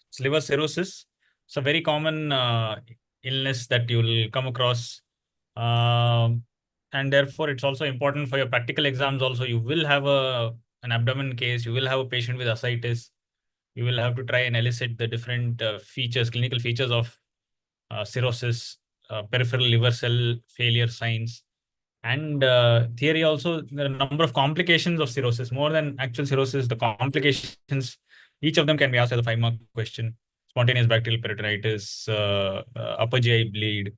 It's liver cirrhosis. It's a very common illness that you will come across. And therefore, it's also important for your practical exams also. You will have an abdomen case. You will have a patient with ascites. You will have to try and elicit the different clinical features of cirrhosis, peripheral liver cell failure signs, and theory also. There are a number of complications of cirrhosis, more than actual cirrhosis. The complications, each of them can be asked as a 5-mark question. Spontaneous bacterial peritonitis, upper GI bleed.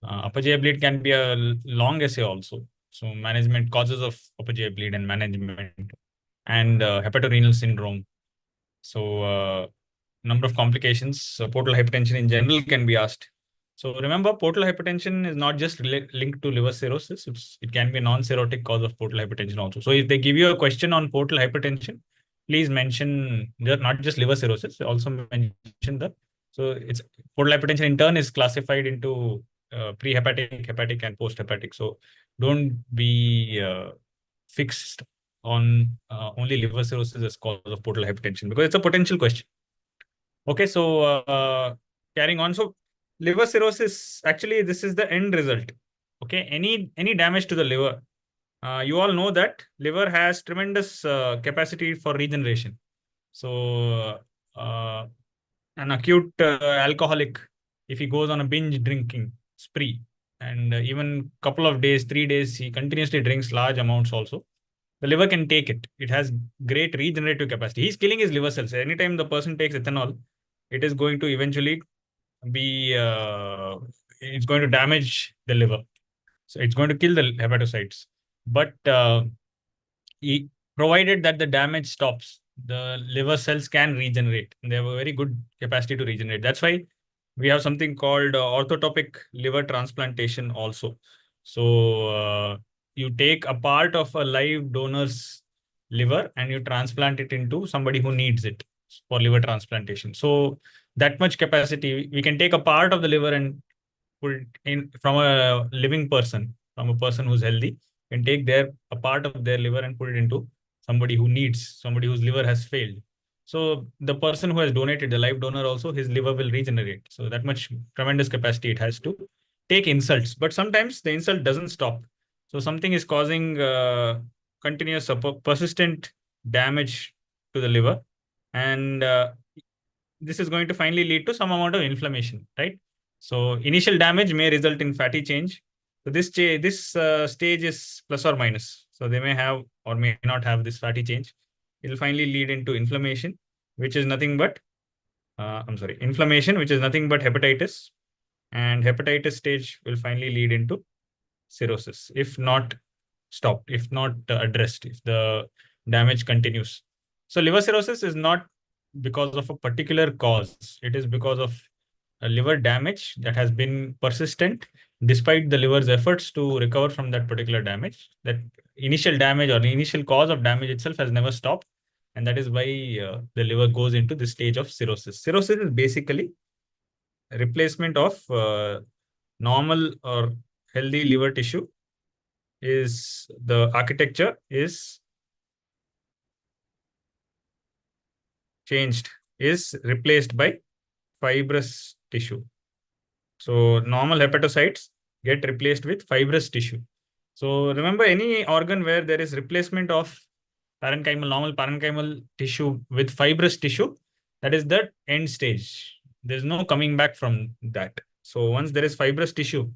Upper GI bleed can be a long essay also. So management, causes of upper GI bleed and management, and hepatorenal syndrome. So number of complications. Portal hypertension in general can be asked. So remember, portal hypertension is not just linked to liver cirrhosis. It can be a non-cirrhotic cause of portal hypertension also. So if they give you a question on portal hypertension, please mention not just liver cirrhosis, also mention the. So it's portal hypertension in turn is classified into pre-hepatic, hepatic, and post-hepatic. So don't be fixed on only liver cirrhosis as cause of portal hypertension, because it's a potential question. Okay, so carrying on. So liver cirrhosis, actually, this is the end result. Okay, any damage to the liver. You all know that liver has tremendous capacity for regeneration. So an acute alcoholic, if he goes on a binge drinking spree, and even couple of days, 3 days, he continuously drinks large amounts also, the liver can take it. It has great regenerative capacity. He's killing his liver cells. Anytime the person takes ethanol, it is going to eventually be, it's going to damage the liver. So it's going to kill the hepatocytes. But provided that the damage stops, the liver cells can regenerate. They have a very good capacity to regenerate. That's why we have something called orthotopic liver transplantation also. So you take a part of a live donor's liver and you transplant it into somebody who needs it for liver transplantation. So that much capacity, we can take a part of the liver and put it in from a living person, from a person who's healthy, can take a part of their liver and put it into somebody who needs, somebody whose liver has failed. So the person who has donated, the live donor also, his liver will regenerate. So that much tremendous capacity it has to take insults. But sometimes the insult doesn't stop. So something is causing continuous, persistent damage to the liver. And this is going to finally lead to some amount of inflammation, right? So initial damage may result in fatty change. So this stage is plus or minus. So they may have or may not have this fatty change. It will finally lead into inflammation, which is nothing but, inflammation, which is nothing but hepatitis. And hepatitis stage will finally lead into cirrhosis, if not stopped, if not addressed, if the damage continues. So liver cirrhosis is not because of a particular cause. It is because of a liver damage that has been persistent despite the liver's efforts to recover from that particular damage. That initial damage or the initial cause of damage itself has never stopped. And that is why the liver goes into this stage of cirrhosis. Cirrhosis is basically a replacement of normal or healthy liver tissue. Is the architecture is changed, is replaced by fibrous tissue. So normal hepatocytes get replaced with fibrous tissue. So remember, any organ where there is replacement of normal parenchymal tissue with fibrous tissue, that is the end stage. There's no coming back from that. So once there is fibrous tissue,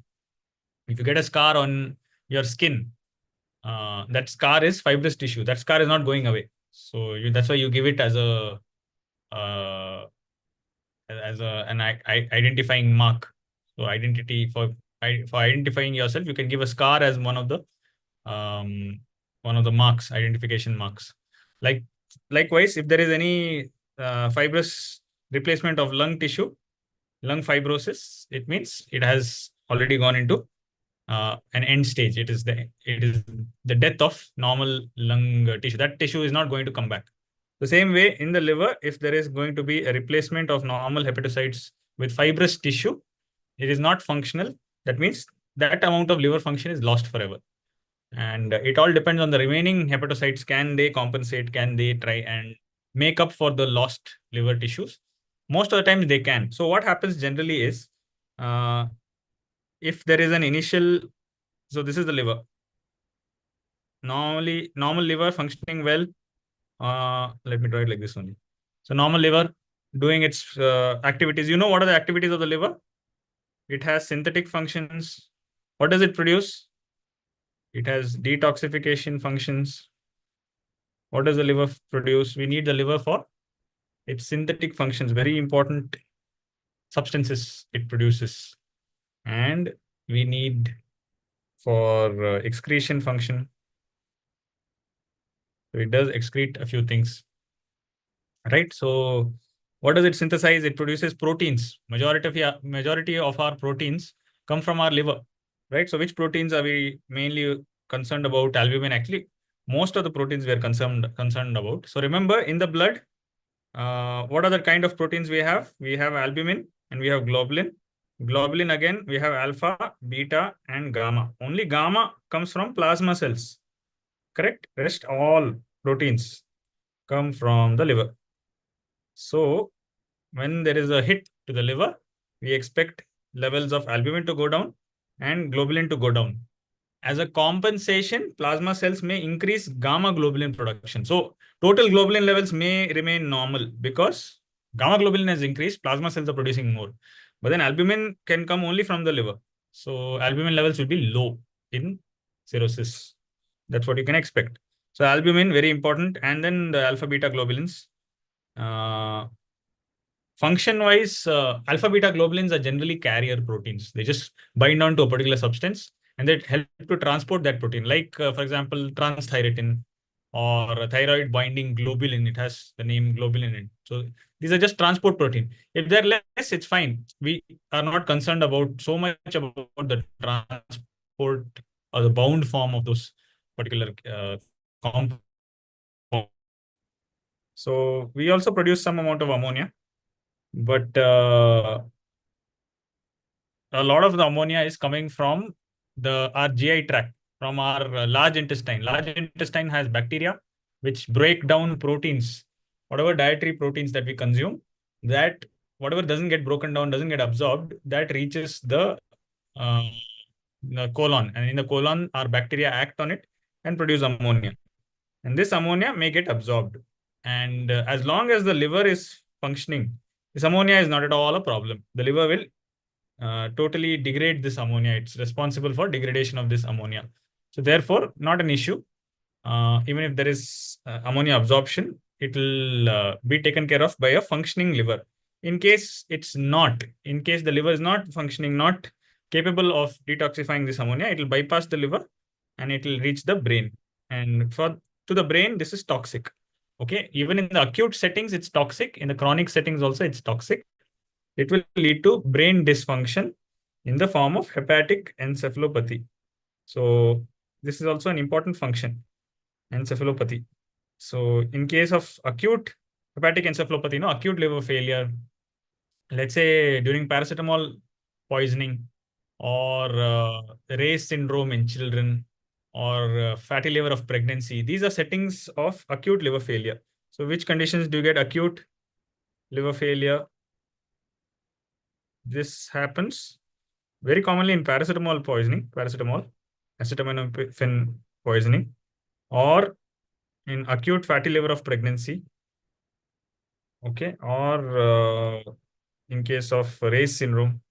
if you get a scar on your skin, that scar is fibrous tissue. That scar is not going away. So that's why you give it as uh, an identifying mark. So identity for identifying yourself, you can give a scar as one of the marks, identification marks. Likewise, if there is any fibrous replacement of lung tissue, lung fibrosis, it means it has already gone into an end stage. It is the death of normal lung tissue. That tissue is not going to come back. The same way in the liver, if there is going to be a replacement of normal hepatocytes with fibrous tissue, it is not functional. That means that amount of liver function is lost forever. And it all depends on the remaining hepatocytes. Can they compensate? Can they try and make up for the lost liver tissues? Most of the times they can. So what happens generally is, if there is an initial, so this is the liver. Normally, normal liver functioning well. Let me draw it like this only. So normal liver doing its activities. You know what are the activities of the liver? It has synthetic functions. What does it produce? It has detoxification functions. What does the liver produce? We need the liver for its synthetic functions, very important substances it produces. And we need for excretion function. So it does excrete a few things, right? So what does it synthesize? It produces proteins. Majority of our proteins come from our liver, right? So which proteins are we mainly concerned about? Albumin, actually. Most of the proteins we are concerned about. So remember, in the blood, what are the kind of proteins we have? We have albumin and we have globulin. Globulin, again, we have alpha, beta, and gamma. Only gamma comes from plasma cells, correct? Rest all proteins come from the liver. So when there is a hit to the liver, we expect levels of albumin to go down and globulin to go down. As a compensation, plasma cells may increase gamma globulin production. So total globulin levels may remain normal because gamma globulin has increased, plasma cells are producing more. But then albumin can come only from the liver. So albumin levels will be low in cirrhosis. That's what you can expect. So albumin, very important. And then the alpha beta globulins. Function-wise, alpha beta globulins are generally carrier proteins. They just bind on to a particular substance and they help to transport that protein. Like, for example, transthyretin or a thyroid binding globulin. It has the name globulin in it. So these are just transport protein. If they're less, it's fine. We are not concerned about so much about the transport or the bound form of those particular compounds. So we also produce some amount of ammonia, but a lot of the ammonia is coming from our GI tract, from our large intestine. Large intestine has bacteria which break down proteins, whatever dietary proteins that we consume, that whatever doesn't get broken down, doesn't get absorbed, that reaches uh, the colon. And in the colon, our bacteria act on it and produce ammonia. And this ammonia may get absorbed. And as long as the liver is functioning, this ammonia is not at all a problem. The liver will totally degrade this ammonia. It's responsible for degradation of this ammonia. So therefore, not an issue. Even if there is ammonia absorption, it will be taken care of by a functioning liver. In case in case the liver is not functioning, not capable of detoxifying this ammonia, it will bypass the liver and it will reach the brain. And to the brain, this is toxic. Okay, even in the acute settings, it's toxic. In the chronic settings also, it's toxic. It will lead to brain dysfunction in the form of hepatic encephalopathy. So this is also an important function, encephalopathy. So in case of acute hepatic encephalopathy, acute liver failure, let's say during paracetamol poisoning or Ray's syndrome in children or fatty liver of pregnancy, these are settings of acute liver failure. So which conditions do you get acute liver failure? This happens very commonly in paracetamol poisoning, acetaminophen poisoning, or in acute fatty liver of pregnancy, okay, or in case of Ray's syndrome.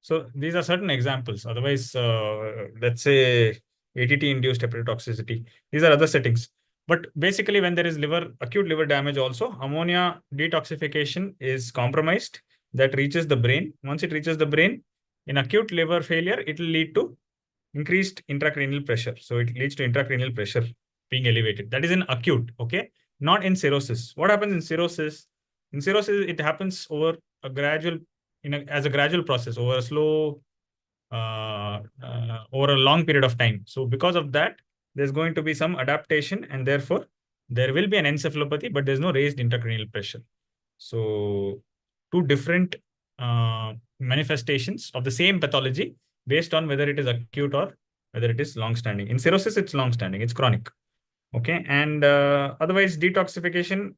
So these are certain examples. Otherwise, let's say ATT-induced hepatotoxicity. These are other settings. But basically, when there is acute liver damage also, ammonia detoxification is compromised. That reaches the brain. Once it reaches the brain, in acute liver failure, it will lead to increased intracranial pressure. So it leads to intracranial pressure being elevated. That is in acute, okay? Not in cirrhosis. What happens in cirrhosis? In cirrhosis, it happens over a gradual, as a gradual process, over a slow, over a long period of time. So because of that, there's going to be some adaptation, and therefore there will be an encephalopathy, but there's no raised intracranial pressure. So two different manifestations of the same pathology based on whether it is acute or whether it is long-standing. In cirrhosis, it's long-standing, it's chronic. Okay, and otherwise detoxification,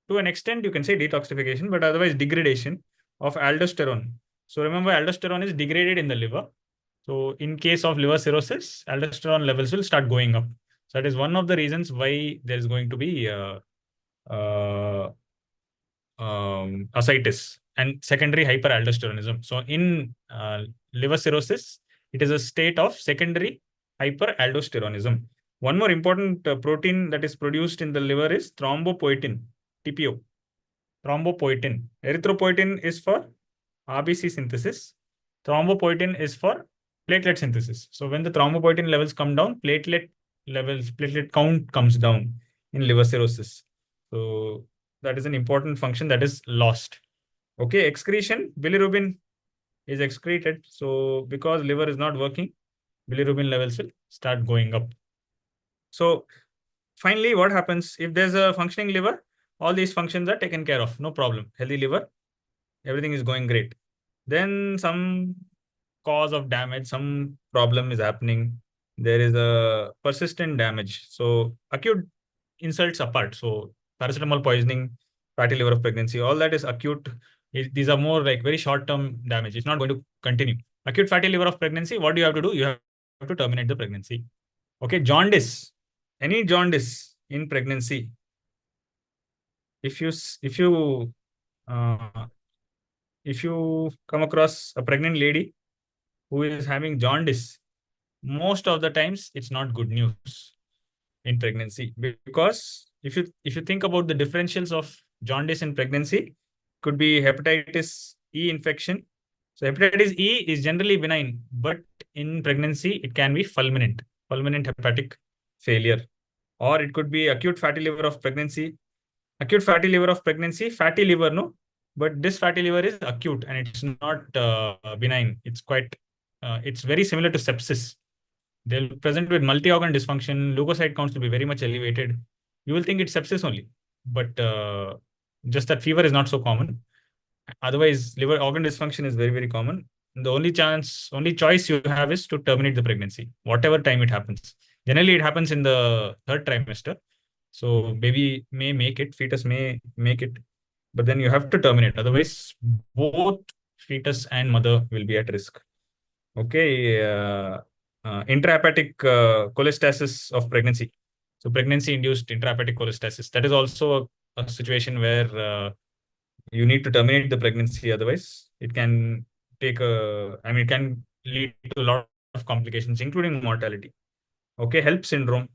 to an extent, you can say detoxification, but otherwise degradation of aldosterone. So remember, aldosterone is degraded in the liver. So in case of liver cirrhosis, aldosterone levels will start going up. So that is one of the reasons why there is going to be uh, ascites and secondary hyperaldosteronism. So in liver cirrhosis, it is a state of secondary hyperaldosteronism. One more important protein that is produced in the liver is thrombopoietin, TPO. Thrombopoietin. Erythropoietin is for RBC synthesis. Thrombopoietin is for platelet synthesis. So when the thrombopoietin levels come down, platelet count comes down in liver cirrhosis. So that is an important function that is lost. Okay, excretion, bilirubin is excreted. So because liver is not working, bilirubin levels will start going up. So finally, what happens if there's a functioning liver? All these functions are taken care of, no problem. Healthy liver, everything is going great. Then some cause of damage, some problem is happening. There is a persistent damage. So acute insults apart. So paracetamol poisoning, fatty liver of pregnancy, all that is acute. These are more like very short-term damage. It's not going to continue. Acute fatty liver of pregnancy, what do you have to do? You have to terminate the pregnancy. Okay, jaundice. Any jaundice in pregnancy, if uh, you come across a pregnant lady who is having jaundice, most of the times it's not good news in pregnancy, because if you think about the differentials of jaundice in pregnancy, could be hepatitis E infection. So hepatitis E is generally benign, but in pregnancy it can be fulminant hepatic failure, or it could be acute fatty liver of pregnancy. Acute fatty liver of pregnancy, fatty liver, no, but this fatty liver is acute and it's not benign. It's very similar to sepsis. They'll present with multi-organ dysfunction. Leukocyte counts will be very much elevated. You will think it's sepsis only, but just that fever is not so common. Otherwise, liver organ dysfunction is very, very common. The only choice you have is to terminate the pregnancy, whatever time it happens. Generally, it happens in the third trimester. So baby may make it, fetus may make it, but then you have to terminate. Otherwise, both fetus and mother will be at risk. Okay. Intrahepatic cholestasis of pregnancy. So pregnancy-induced intrahepatic cholestasis. That is also a situation where you need to terminate the pregnancy. Otherwise, it can it can lead to a lot of complications, including mortality. Okay, HELP syndrome.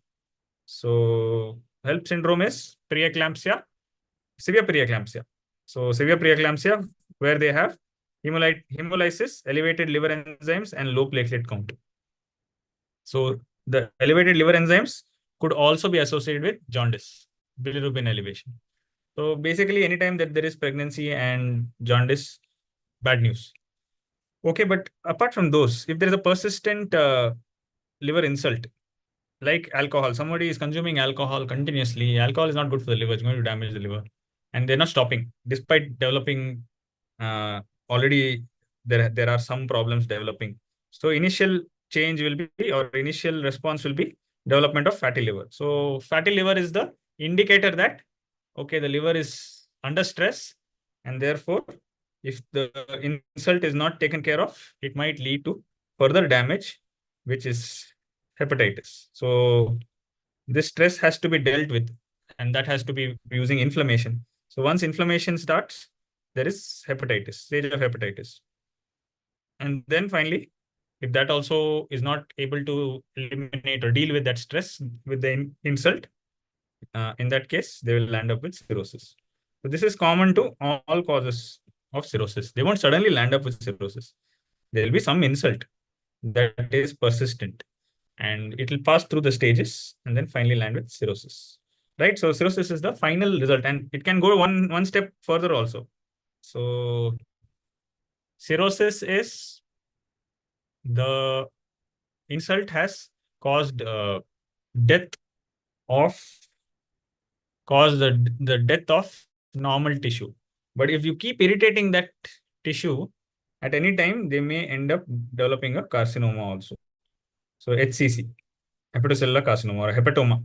So HELP syndrome is preeclampsia, severe preeclampsia. So severe preeclampsia where they have hemolysis, elevated liver enzymes, and low platelet count. So the elevated liver enzymes could also be associated with jaundice, bilirubin elevation. So basically, anytime that there is pregnancy and jaundice, bad news. Okay, but apart from those, if there is a persistent liver insult, like alcohol, somebody is consuming alcohol continuously, alcohol is not good for the liver, it's going to damage the liver. And they're not stopping, despite developing already, there are some problems developing. So initial change will be, or initial response will be development of fatty liver. So fatty liver is the indicator that, okay, the liver is under stress, and therefore, if the insult is not taken care of, it might lead to further damage, which is hepatitis. So this stress has to be dealt with, and that has to be using inflammation. So once inflammation starts, there is hepatitis, stage of hepatitis. And then finally, if that also is not able to eliminate or deal with that stress with the insult, in that case, they will land up with cirrhosis. So this is common to all causes of cirrhosis. They won't suddenly land up with cirrhosis. There will be some insult that is persistent, and it will pass through the stages and then finally land with cirrhosis. Right? So cirrhosis is the final result, and it can go one step further also. So cirrhosis is the insult has caused death of the death of normal tissue. But if you keep irritating that tissue, at any time, they may end up developing a carcinoma also. So HCC, hepatocellular carcinoma or hepatoma.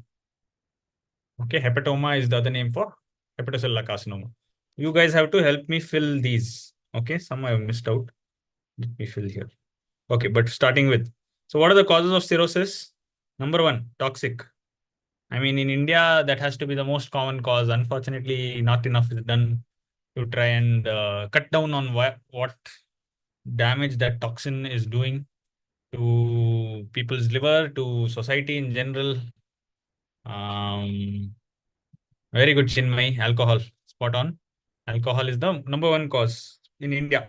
Okay, hepatoma is the other name for hepatocellular carcinoma. You guys have to help me fill these. Okay, some I have missed out. Let me fill here. Okay, but starting with, so what are the causes of cirrhosis? Number one, toxic. I mean, in India, that has to be the most common cause. Unfortunately, not enough is done to try and cut down on what damage that toxin is doing to people's liver, to society in general. Very good, Chinmay. Alcohol, spot on. Alcohol is the number one cause in India.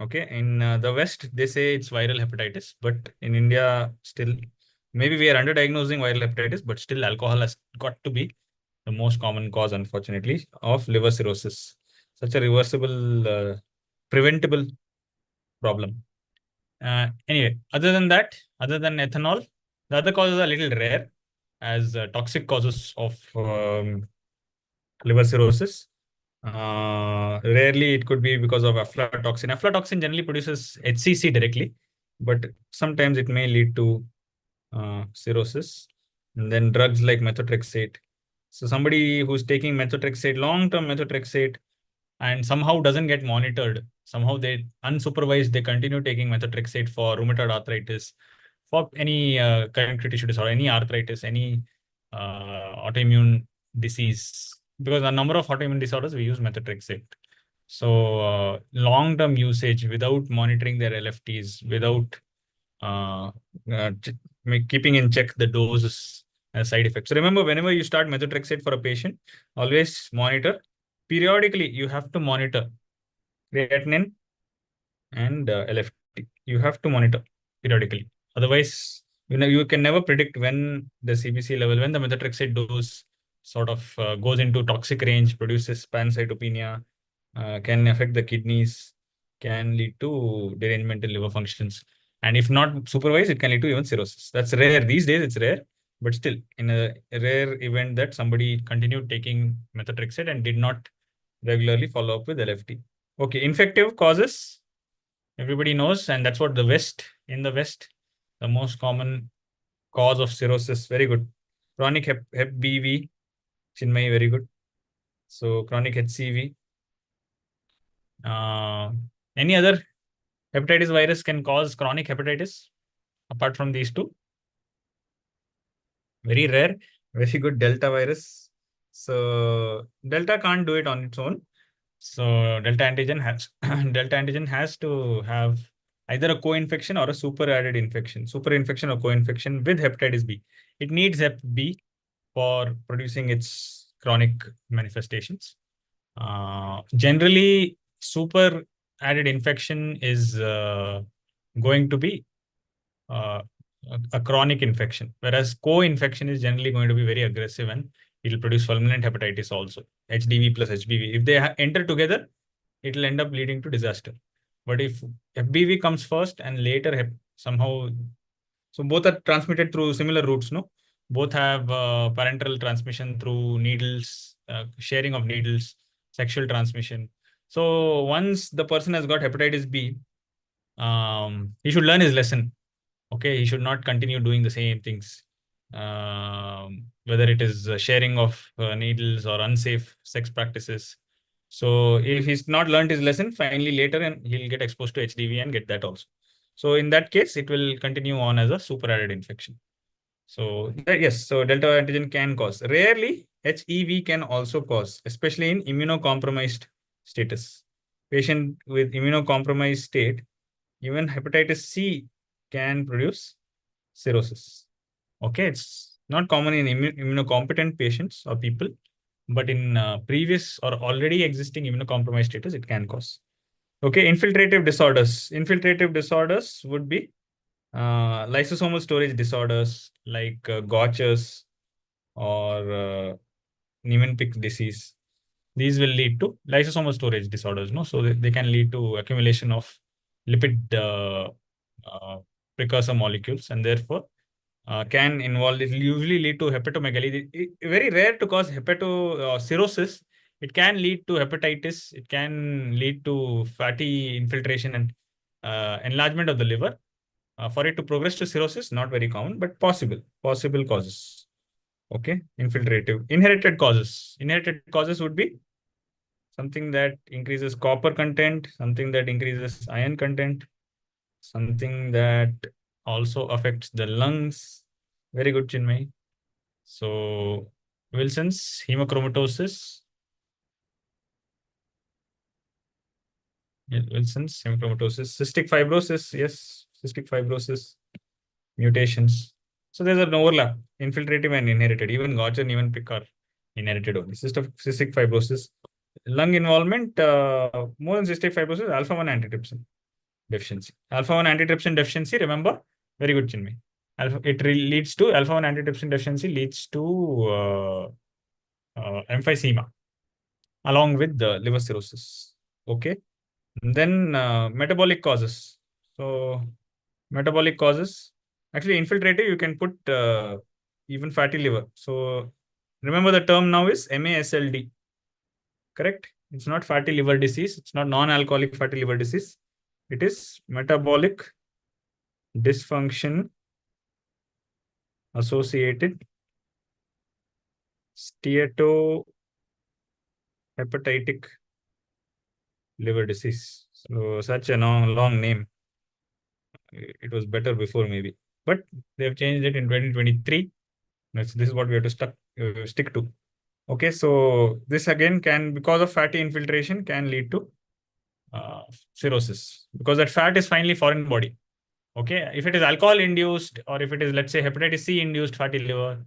Okay, in the West, they say it's viral hepatitis, but in India, still, maybe we are underdiagnosing viral hepatitis, but still, alcohol has got to be the most common cause, unfortunately, of liver cirrhosis. Such a reversible, preventable problem. Anyway, other than that, other than ethanol, the other causes are a little rare as toxic causes of liver cirrhosis. Rarely it could be because of aflatoxin. Aflatoxin generally produces HCC directly, but sometimes it may lead to cirrhosis. And then drugs like methotrexate. So somebody who's taking methotrexate, long-term methotrexate, and somehow doesn't get monitored, somehow they unsupervised, they continue taking methotrexate for rheumatoid arthritis, for any connective tissue disorder, any arthritis, any autoimmune disease. Because a number of autoimmune disorders, we use methotrexate. So long-term usage without monitoring their LFTs, without uh, keeping in check the doses and side effects. So remember, whenever you start methotrexate for a patient, always monitor. Periodically, you have to monitor creatinine and LFT. You have to monitor periodically. Otherwise, you can never predict when the CBC level, when the methotrexate dose sort of goes into toxic range, produces pancytopenia, can affect the kidneys, can lead to derangement in liver functions. And if not supervised, it can lead to even cirrhosis. That's rare. These days, it's rare. But still, in a rare event that somebody continued taking methotrexate and did not regularly follow up with LFT. Okay, infective causes, everybody knows, and that's what in the West, the most common cause of cirrhosis. Very good. Chronic hep BV, Chinmay, very good. So chronic HCV. Uh, any other hepatitis virus can cause chronic hepatitis apart from these two? Very rare. Very good. Delta virus. So Delta can't do it on its own. So delta antigen has delta antigen has to have either a co-infection or a super added infection, super infection or co-infection with hepatitis B. It needs hep B for producing its chronic manifestations. Generally, super added infection is going to be uh, a chronic infection, whereas co-infection is generally going to be very aggressive and it will produce fulminant hepatitis also, HDV plus HBV. If they enter together, it will end up leading to disaster. But if FBV comes first and later somehow, so both are transmitted through similar routes, no? Both have parenteral transmission through needles, sharing of needles, sexual transmission. So once the person has got hepatitis B, he should learn his lesson. Okay, he should not continue doing the same things, whether it is sharing of needles or unsafe sex practices. So if he's not learned his lesson, finally later and he'll get exposed to HDV and get that also. So in that case, it will continue on as a super added infection. So yes, so delta antigen can cause. Rarely, HEV can also cause, especially in immunocompromised status. Patient with immunocompromised state, even hepatitis C can produce cirrhosis. Okay, it's not common in immunocompetent patients or people, but in previous or already existing immunocompromised status, it can cause. Okay, infiltrative disorders. Infiltrative disorders would be lysosomal storage disorders like Gaucher's or Niemann-Pick disease. These will lead to lysosomal storage disorders, no? So they can lead to accumulation of lipid uh, precursor molecules, and therefore can involve, it will usually lead to hepatomegaly. Very rare to cause cirrhosis. It can lead to hepatitis. It can lead to fatty infiltration and enlargement of the liver. For it to progress to cirrhosis, not very common, but possible causes. Okay, infiltrative. Inherited causes. Inherited causes would be something that increases copper content, something that increases iron content, something that also affects the lungs. Very good, Chinmay. So, Wilson's hemochromatosis. Yeah, Wilson's hemochromatosis. Cystic fibrosis. Yes, cystic fibrosis. Mutations. So, there's an overlap, infiltrative and inherited. Even Gaucher and even Pick are inherited only. Cystic fibrosis. Lung involvement, more than cystic fibrosis, alpha 1 antitrypsin deficiency. Alpha 1 antitrypsin deficiency, remember? Very good, Chinmay. Leads to alpha 1 antitrypsin deficiency leads to emphysema along with the liver cirrhosis. Okay. And then metabolic causes. So, metabolic causes. Actually, infiltrative, you can put even fatty liver. So, remember the term now is MASLD. Correct? It's not fatty liver disease. It's not non-alcoholic fatty liver disease. It is metabolic dysfunction associated steatohepatic liver disease. So such a long name. It was better before maybe, but they have changed it in 2023. This is what we have to stick to. Okay, so this again can, because of fatty infiltration, can lead to cirrhosis, because that fat is finally foreign body. Okay, if it is alcohol induced, or if it is, let's say, hepatitis C induced fatty liver,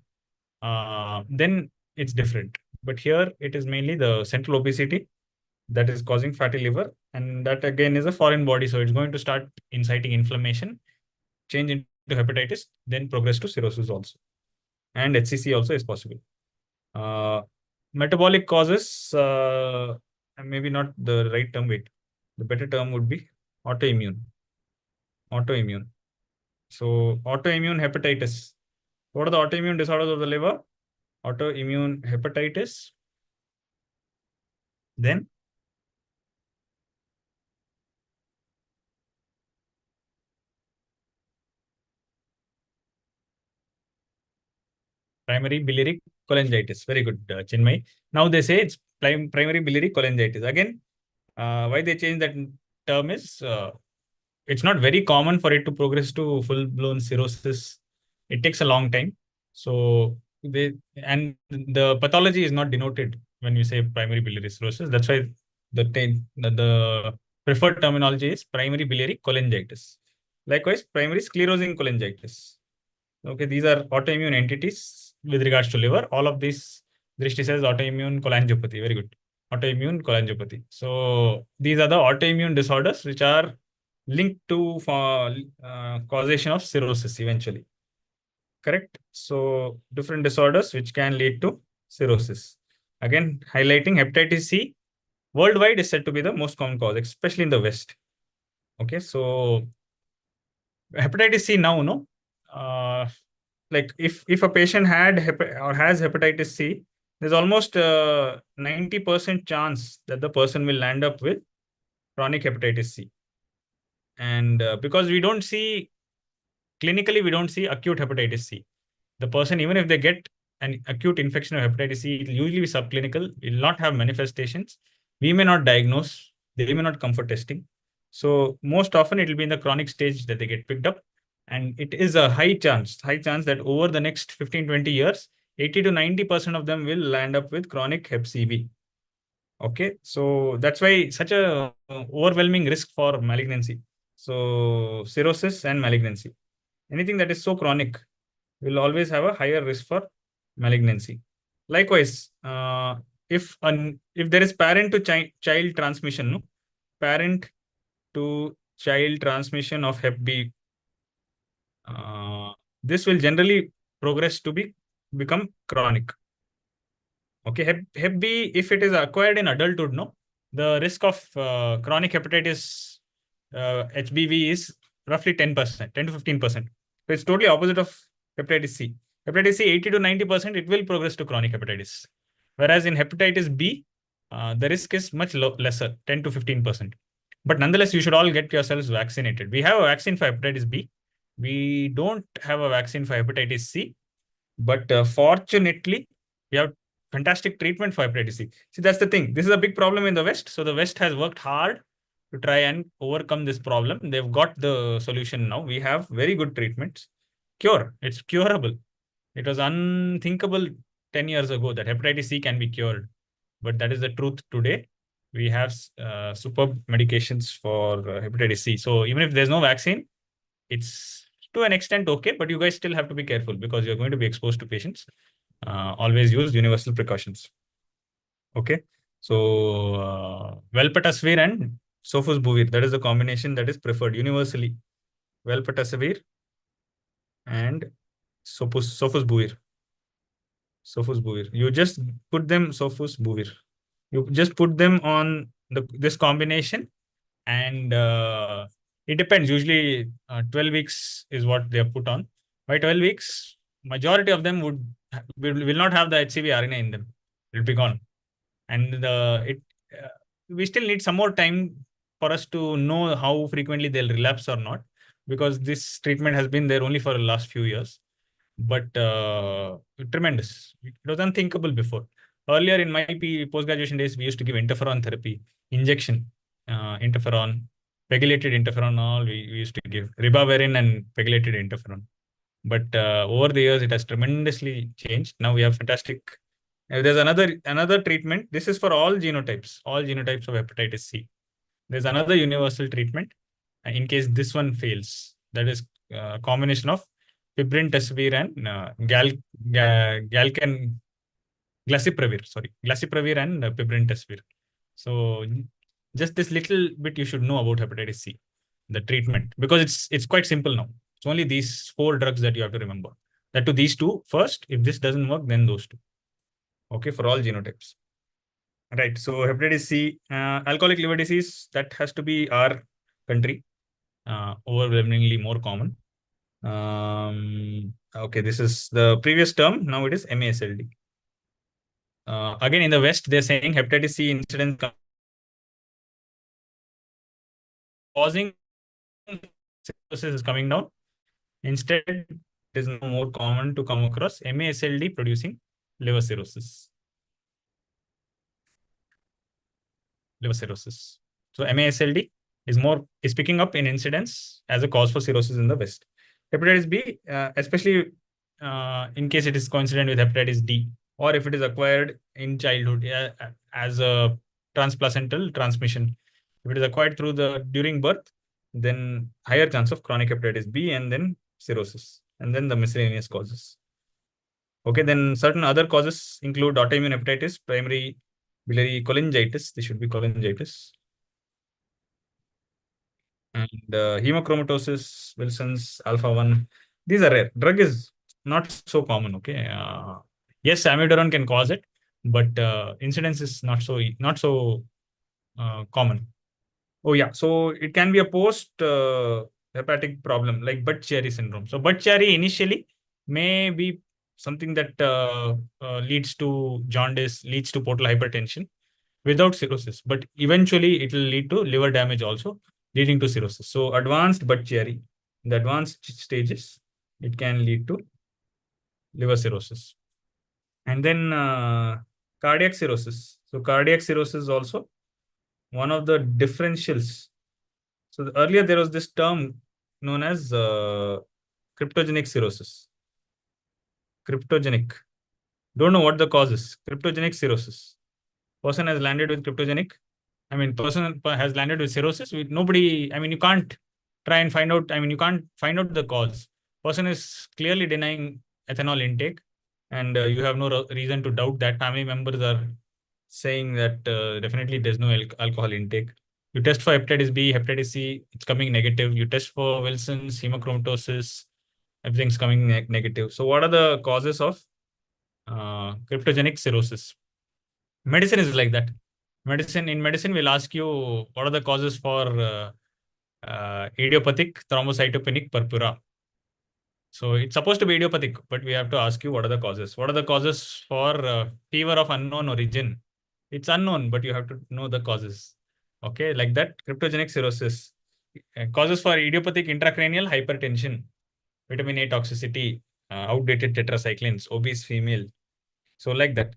then it's different. But here it is mainly the central obesity that is causing fatty liver, and that again is a foreign body, so it's going to start inciting inflammation, change into hepatitis, then progress to cirrhosis also, and HCC also is possible. Metabolic causes, maybe not the right term. Wait, the better term would be autoimmune. Autoimmune. So autoimmune hepatitis. What are the autoimmune disorders of the liver? Autoimmune hepatitis. Then primary biliary cholangitis. Very good, Chinmay. Now they say it's primary biliary cholangitis. Again, why they change that term is it's not very common for it to progress to full-blown cirrhosis. It takes a long time. So and the pathology is not denoted when you say primary biliary cirrhosis. That's why the preferred terminology is primary biliary cholangitis. Likewise, primary sclerosing cholangitis. Okay, these are autoimmune entities with regards to liver. All of these, Drishti says autoimmune cholangiopathy. Very good. Autoimmune cholangiopathy. So these are the autoimmune disorders which are linked to causation of cirrhosis eventually. Correct? So different disorders which can lead to cirrhosis. Again, highlighting hepatitis C worldwide is said to be the most common cause, especially in the West. Okay, so hepatitis C now, no? Like if a patient had or has hepatitis C, there's almost 90% chance that the person will land up with chronic hepatitis C. And because we don't see, clinically, we don't see acute hepatitis C. The person, even if they get an acute infection of hepatitis C, it will usually be subclinical, will not have manifestations. We may not diagnose, they may not come for testing. So most often it will be in the chronic stage that they get picked up. And it is a high chance that over the next 15-20 years, 80 to 90% of them will land up with chronic hep CV. Okay, so that's why such a overwhelming risk for malignancy. So cirrhosis and malignancy. Anything that is so chronic will always have a higher risk for malignancy. Likewise, if there is parent to child transmission, no? Parent to child transmission of hep B, this will generally progress to become chronic. Okay, hep B, if it is acquired in adulthood, no, the risk of chronic hepatitis HBV is roughly 10%, 10 to 15%. So it's totally opposite of hepatitis C. Hepatitis C, 80 to 90%, it will progress to chronic hepatitis. Whereas in hepatitis B, the risk is much lesser, 10 to 15%. But nonetheless, you should all get yourselves vaccinated. We have a vaccine for hepatitis B. We don't have a vaccine for hepatitis C. But fortunately, we have fantastic treatment for hepatitis C. See, that's the thing. This is a big problem in the West. So the West has worked hard to try and overcome this problem. They've got the solution now. We have very good treatments. Cure. It's curable. It was unthinkable 10 years ago that hepatitis C can be cured. But that is the truth today. We have superb medications for hepatitis C. So even if there's no vaccine, it's to an extent okay, but you guys still have to be careful because you're going to be exposed to patients. Always use universal precautions. Okay. So Velpatasvir and Sofosbuvir, that is the combination that is preferred universally. Velpatasvir and Sofosbuvir. Sofosbuvir. You just put them Sofosbuvir. You just put them on this combination, and it depends. Usually, 12 weeks is what they are put on. By 12 weeks, majority of them will not have the HCV RNA in them. It will be gone, and we still need some more time for us to know how frequently they'll relapse or not, because this treatment has been there only for the last few years. But tremendous. It was unthinkable before. Earlier in my post-graduation days, we used to give interferon therapy, injection, interferon, pegylated interferon, all we used to give, ribavirin and pegylated interferon. But over the years, it has tremendously changed. Now we have fantastic. There's another treatment. This is for all genotypes of hepatitis C. There's another universal treatment in case this one fails. That is a combination of fibrin tesvir and galcan glacipravir and fibrin tesvir. So just this little bit you should know about hepatitis C, the treatment, because it's quite simple now. It's only these 4 drugs that you have to remember. That to these 2 first. If this doesn't work, then those 2. Okay, for all genotypes. Right. So hepatitis C, alcoholic liver disease, that has to be our country, overwhelmingly more common. Okay, this is the previous term. Now it is MASLD. Again, in the West, they're saying hepatitis C incidence causing cirrhosis is coming down. Instead, it is now more common to come across MASLD producing liver cirrhosis. So MASLD is picking up in incidence as a cause for cirrhosis in the West. Hepatitis B, especially in case it is coincident with hepatitis D, or if it is acquired in childhood as a transplacental transmission. If it is acquired during birth, then higher chance of chronic hepatitis B and then cirrhosis, and then the miscellaneous causes. Okay, then certain other causes include autoimmune hepatitis, primary biliary cholangitis. This should be cholangitis. And hemochromatosis, Wilson's, alpha-1. These are rare. Drug is not so common. Okay. Yes, amiodarone can cause it, but incidence is not so common. Oh yeah, so it can be a post hepatic problem like Budd-Chiari syndrome. So Budd-Chiari initially may be something that leads to jaundice, leads to portal hypertension without cirrhosis, but eventually it will lead to liver damage also, leading to cirrhosis. So advanced Budd-Chiari, in the advanced stages, it can lead to liver cirrhosis. And then cardiac cirrhosis. So cardiac cirrhosis is also one of the differentials. So earlier there was this term known as cryptogenic cirrhosis. Cryptogenic. Don't know what the cause is. Cryptogenic cirrhosis. Person has landed with cryptogenic. Person has landed with cirrhosis. You can't try and find out. You can't find out the cause. Person is clearly denying ethanol intake, and you have no reason to doubt that. Family members are saying that definitely there's no alcohol intake. You test for hepatitis B, hepatitis C, it's coming negative. You test for Wilson's, hemochromatosis, everything's coming negative. So what are the causes of cryptogenic cirrhosis? Medicine is like that. In medicine, we'll ask you what are the causes for idiopathic thrombocytopenic purpura. So it's supposed to be idiopathic, but we have to ask you what are the causes. What are the causes for fever of unknown origin? It's unknown, but you have to know the causes. Okay, like that, cryptogenic cirrhosis. Causes for idiopathic intracranial hypertension, vitamin A toxicity, outdated tetracyclines, obese female. So like that.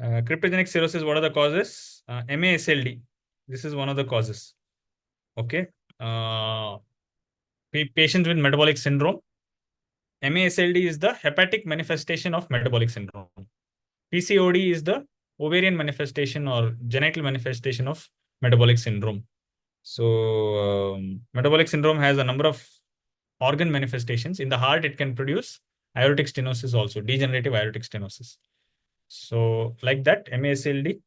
Cryptogenic cirrhosis, what are the causes? MASLD. This is one of the causes. Okay. Patients with metabolic syndrome. MASLD is the hepatic manifestation of metabolic syndrome. PCOD is the ovarian manifestation or genital manifestation of metabolic syndrome. So, metabolic syndrome has a number of organ manifestations. In the heart, it can produce aortic stenosis also, degenerative aortic stenosis. So, like that, MASLD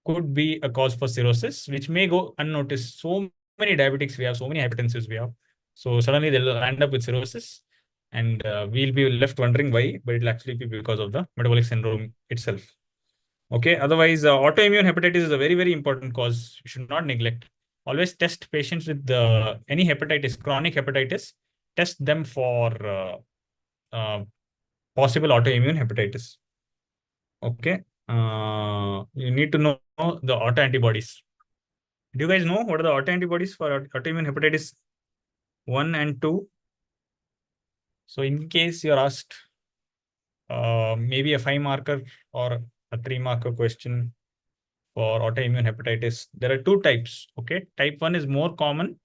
could be a cause for cirrhosis, which may go unnoticed. So many diabetics we have, so many hypertensives we have. So suddenly they'll end up with cirrhosis, and we'll be left wondering why, but it'll actually be because of the metabolic syndrome itself. Okay. Otherwise, autoimmune hepatitis is a very, very important cause. You should not neglect. Always test patients with any hepatitis, chronic hepatitis. Test them for possible autoimmune hepatitis. Okay. You need to know the autoantibodies. Do you guys know what are the autoantibodies for autoimmune hepatitis 1 and 2? So in case you're asked maybe a 5-marker or a 3-marker question for autoimmune hepatitis, there are 2 types. Okay. Type 1 is more common.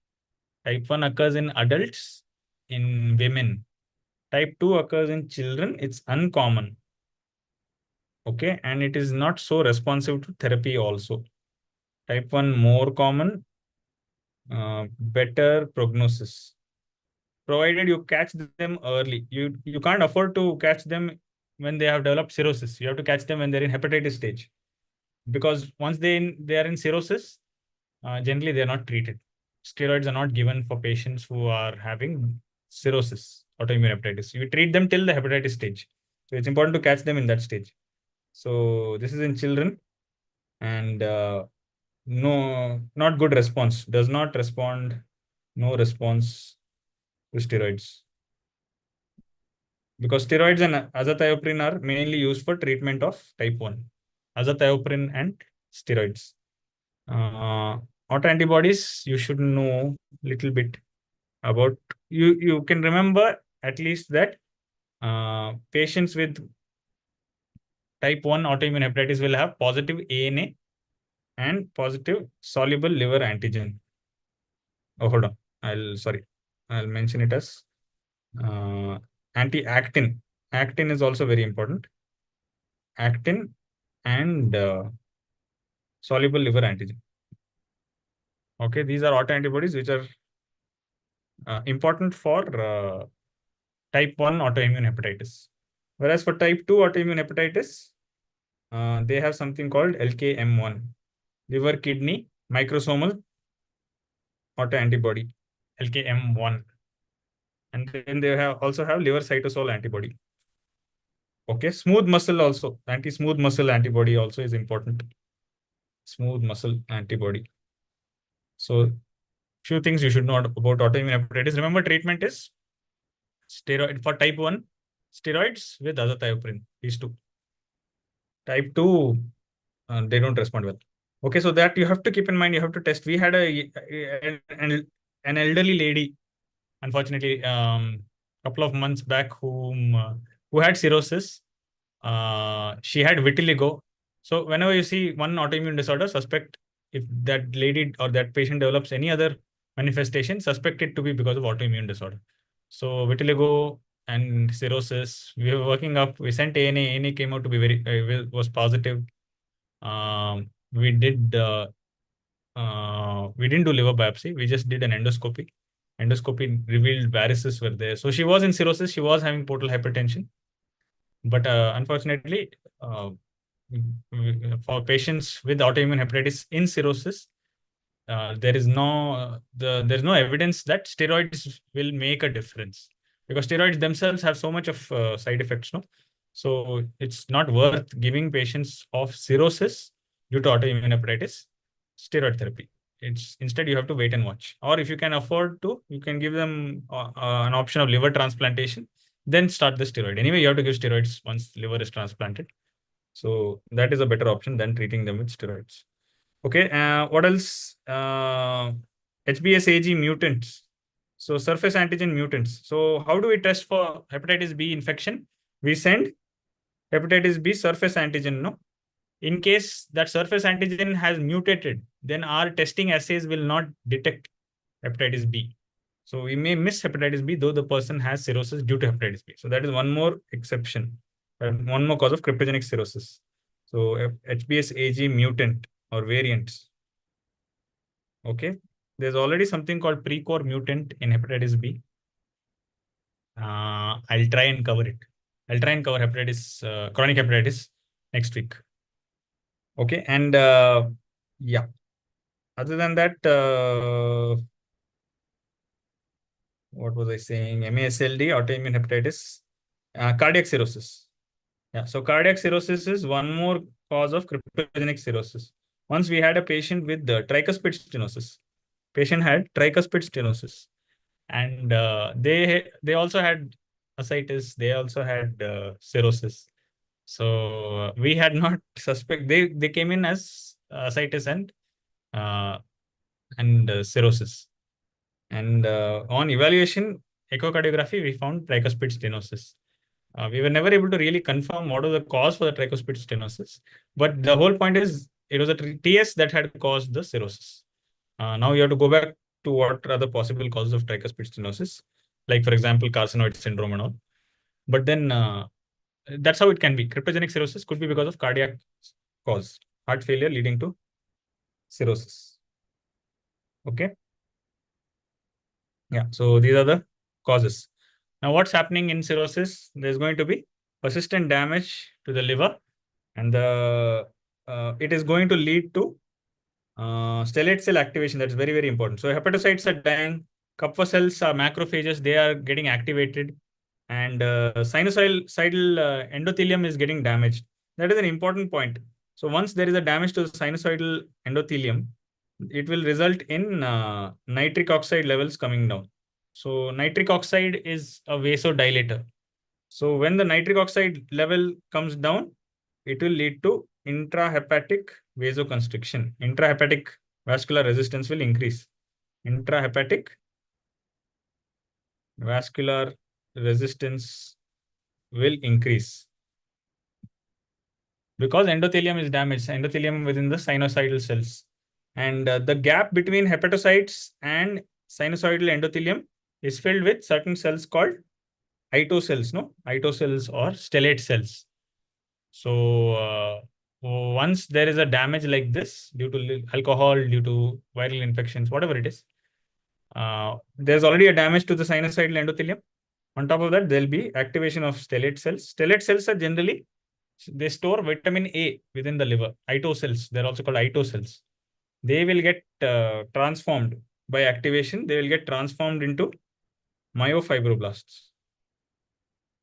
Type 1 occurs in adults, in women. Type 2 occurs in children. It's uncommon. Okay. And it is not so responsive to therapy also. Type 1 more common, better prognosis. Provided you catch them early. You can't afford to catch them when they have developed cirrhosis. You have to catch them when they're in hepatitis stage. Because once they are in cirrhosis, generally they are not treated. Steroids are not given for patients who are having cirrhosis, autoimmune hepatitis. You treat them till the hepatitis stage. So it's important to catch them in that stage. So this is in children, and no, not good response. Does not respond. No response to steroids. Because steroids and azathioprine are mainly used for treatment of type 1. Azathioprine and steroids. Autoantibodies, you should know a little bit about. You can remember at least that patients with type 1 autoimmune hepatitis will have positive ANA and positive soluble liver antigen. Oh, hold on. I'll mention it as anti-actin. Actin is also very important. Actin and soluble liver antigen. Okay, these are autoantibodies which are important for type 1 autoimmune hepatitis. Whereas for type 2 autoimmune hepatitis, they have something called LKM1, liver kidney microsomal autoantibody, LKM1. And then they also have liver cytosol antibody. Okay, smooth muscle also, anti-smooth muscle antibody also is important. Smooth muscle antibody. So few things you should know about autoimmune hepatitis. Remember, treatment is steroid for type 1, steroids with azathioprine, these 2. Type 2, they don't respond well. Okay, so that you have to keep in mind, you have to test. We had an elderly lady, unfortunately, couple of months back, who had cirrhosis. She had vitiligo. So whenever you see one autoimmune disorder, suspect if that lady or that patient develops any other manifestation, suspect it to be because of autoimmune disorder. So vitiligo and cirrhosis, we were working up. We sent ANA. ANA came out to be was positive. We didn't do liver biopsy. We just did an endoscopy. Endoscopy revealed varices were there. So she was in cirrhosis. She was having portal hypertension. But unfortunately, for patients with autoimmune hepatitis in cirrhosis, there's no evidence that steroids will make a difference, because steroids themselves have so much of side effects. No, so it's not worth giving patients of cirrhosis due to autoimmune hepatitis steroid therapy. It's instead you have to wait and watch, or if you can afford to, you can give them an option of liver transplantation, then start the steroid. Anyway, you have to give steroids once liver is transplanted. So that is a better option than treating them with steroids. Okay, what else? HBsAg mutants. So surface antigen mutants. So how do we test for hepatitis B infection? We send hepatitis B surface antigen, no? In case that surface antigen has mutated, then our testing assays will not detect hepatitis B. So we may miss hepatitis B, though the person has cirrhosis due to hepatitis B. So that is one more exception, one more cause of cryptogenic cirrhosis. So HBs AG mutant or variants. Okay. There's already something called pre-core mutant in hepatitis B. I'll try and cover it. I'll try and cover hepatitis, chronic hepatitis next week. Okay. And yeah, other than that, what was I saying? MASLD, autoimmune hepatitis, cardiac cirrhosis. Yeah, so cardiac cirrhosis is one more cause of cryptogenic cirrhosis. Once we had a patient with the tricuspid stenosis. Patient had tricuspid stenosis, and they also had ascites. They also had cirrhosis. So we had not suspect. They came in as ascites uh, and cirrhosis. And on evaluation, echocardiography, we found tricuspid stenosis. We were never able to really confirm what was the cause for the tricuspid stenosis. But the whole point is it was a TS that had caused the cirrhosis. Now you have to go back to what are the possible causes of tricuspid stenosis, like, for example, carcinoid syndrome and all. But then that's how it can be. Cryptogenic cirrhosis could be because of cardiac cause, heart failure leading to cirrhosis. Okay. Yeah. So these are the causes. Now, what's happening in cirrhosis? There's going to be persistent damage to the liver, and it is going to lead to stellate cell activation. That's very, very important. So hepatocytes are dying, Kupffer cells are macrophages, they are getting activated, and sinusoidal endothelium is getting damaged. That is an important point. So once there is a damage to the sinusoidal endothelium, it will result in nitric oxide levels coming down. So nitric oxide is a vasodilator. So when the nitric oxide level comes down, it will lead to intrahepatic vasoconstriction. Intrahepatic vascular resistance will increase. Intrahepatic vascular resistance will increase because endothelium is damaged, endothelium within the sinusoidal cells. And the gap between hepatocytes and sinusoidal endothelium is filled with certain cells called ito cells, no? Ito cells or stellate cells. So once there is a damage like this due to alcohol, due to viral infections, whatever it is, there's already a damage to the sinusoidal endothelium. On top of that, there'll be activation of stellate cells. Stellate cells are generally, they store vitamin A within the liver. Ito cells, they're also called ito cells. They will get transformed by activation. They will get transformed into myofibroblasts.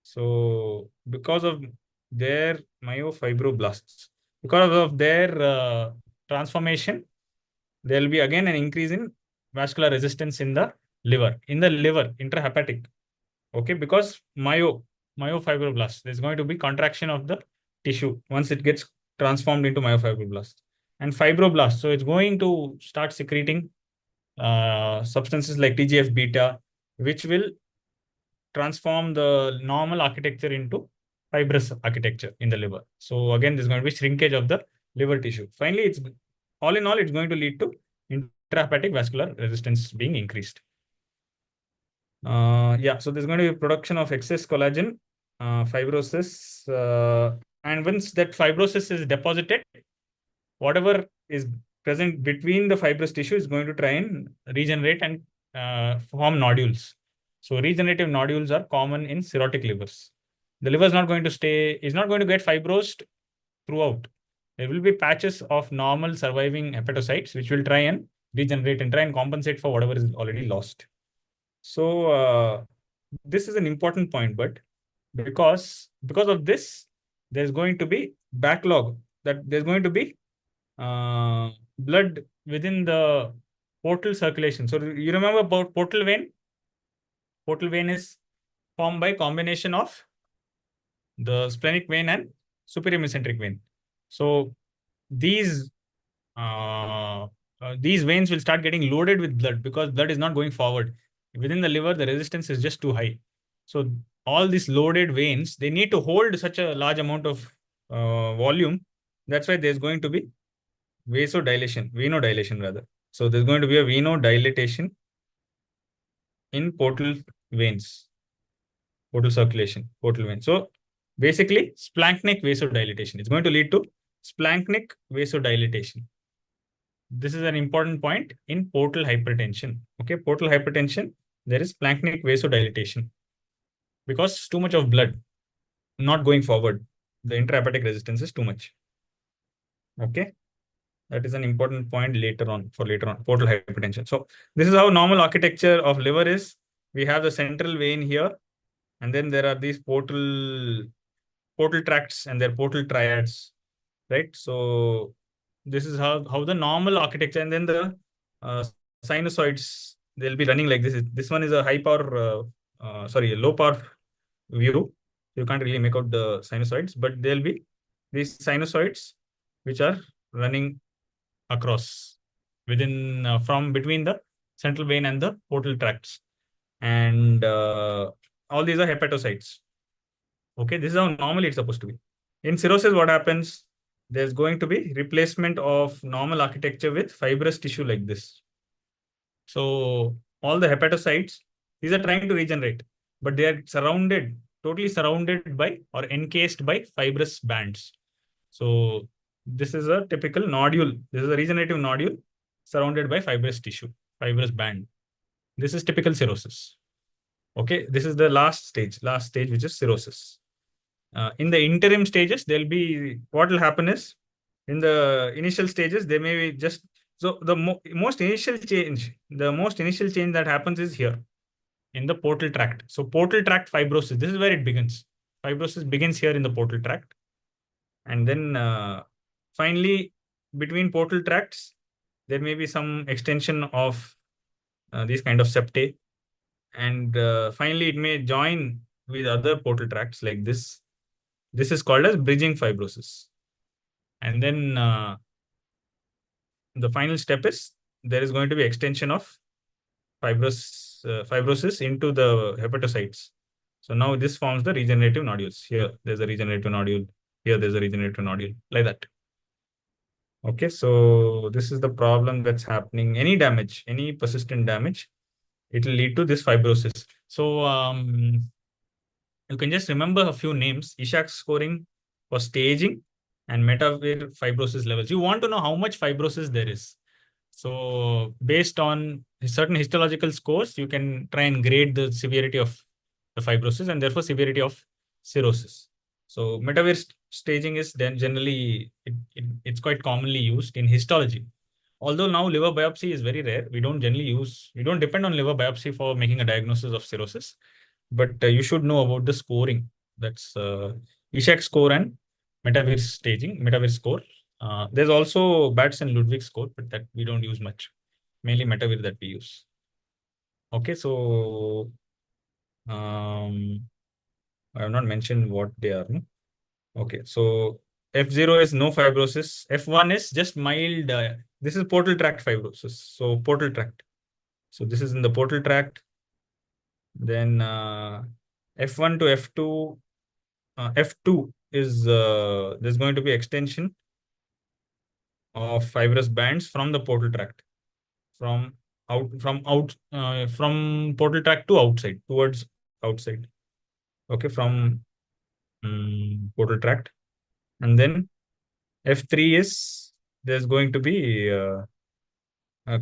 So because of their myofibroblasts, because of their transformation, there will be again an increase in vascular resistance in the liver. In the liver, intrahepatic. Okay, because myofibroblasts, there's going to be contraction of the tissue once it gets transformed into myofibroblasts. And fibroblasts, so it's going to start secreting substances like TGF beta, which will transform the normal architecture into fibrous architecture in the liver. So again, there's going to be shrinkage of the liver tissue. Finally, it's all in all, it's going to lead to intrahepatic vascular resistance being increased. Yeah, so there's going to be production of excess collagen, fibrosis, and once that fibrosis is deposited, whatever is present between the fibrous tissue is going to try and regenerate and form nodules. So regenerative nodules are common in cirrhotic livers. The liver is not going to get fibrosed throughout. There will be patches of normal surviving hepatocytes which will try and regenerate and try and compensate for whatever is already lost. So this is an important point, but because of this, there's going to be backlog, that there's going to be blood within the portal circulation. So you remember about portal vein? Portal vein is formed by combination of the splenic vein and superior mesenteric vein. So these veins will start getting loaded with blood because blood is not going forward. Within the liver, the resistance is just too high. So all these loaded veins, they need to hold such a large amount of volume. That's why there's going to be venodilation rather. So there's going to be a venodilatation in portal veins, portal circulation, portal veins. So basically, splanchnic vasodilatation. It's going to lead to splanchnic vasodilatation. This is an important point in portal hypertension. Okay, portal hypertension, there is splanchnic vasodilatation because too much of blood not going forward. The intrahepatic resistance is too much. Okay, that is an important point later on portal hypertension. So this is how normal architecture of liver is. We have the central vein here, and then there are these portal tracts and their portal triads, right? So this is how the normal architecture, and then the uh, sinusoids, they'll be running like this. This one is a a low power view. You can't really make out the sinusoids, but there'll be these sinusoids which are running across from between the central vein and the portal tracts. And all these are hepatocytes. Okay, this is how normally it's supposed to be. In cirrhosis, what happens? There's going to be replacement of normal architecture with fibrous tissue like this. So all the hepatocytes, these are trying to regenerate, but they are totally surrounded by or encased by fibrous bands. So this is a typical nodule. This is a regenerative nodule surrounded by fibrous tissue, fibrous band. This is typical cirrhosis. Okay, this is the last stage, which is cirrhosis. In the interim stages, what will happen is, in the initial stages, they may be just, so the most initial change that happens is here in the portal tract. So portal tract fibrosis, this is where it begins. Fibrosis begins here in the portal tract. And then finally, between portal tracts, there may be some extension of these kind of septae. And finally, it may join with other portal tracts like this. This is called as bridging fibrosis. And then the final step is there is going to be extension of fibrosis into the hepatocytes. So now this forms the regenerative nodules. Here, there's a regenerative nodule. Here, there's a regenerative nodule, like that. Okay, so this is the problem that's happening. Any damage, any persistent damage, it will lead to this fibrosis. So you can just remember a few names: Ishak scoring for staging and Metavir fibrosis levels. You want to know how much fibrosis there is. So based on certain histological scores, you can try and grade the severity of the fibrosis and therefore severity of cirrhosis. So Metavir staging is then generally, it's quite commonly used in histology. Although now liver biopsy is very rare, we don't depend on liver biopsy for making a diagnosis of cirrhosis. But you should know about the scoring. That's Ishak score and Metavir score. There's also Batts and Ludwig score, but that we don't use much. Mainly Metavir that we use. Okay, so I have not mentioned what they are. No? Okay, so F0 is no fibrosis. F1 is just mild. This is portal tract fibrosis. So portal tract. So this is in the portal tract. Then F1 to F2. F2 is there's going to be extension of fibrous bands from the portal tract, from portal tract to outside, towards outside. Okay, from portal tract. And then F3 is there's going to be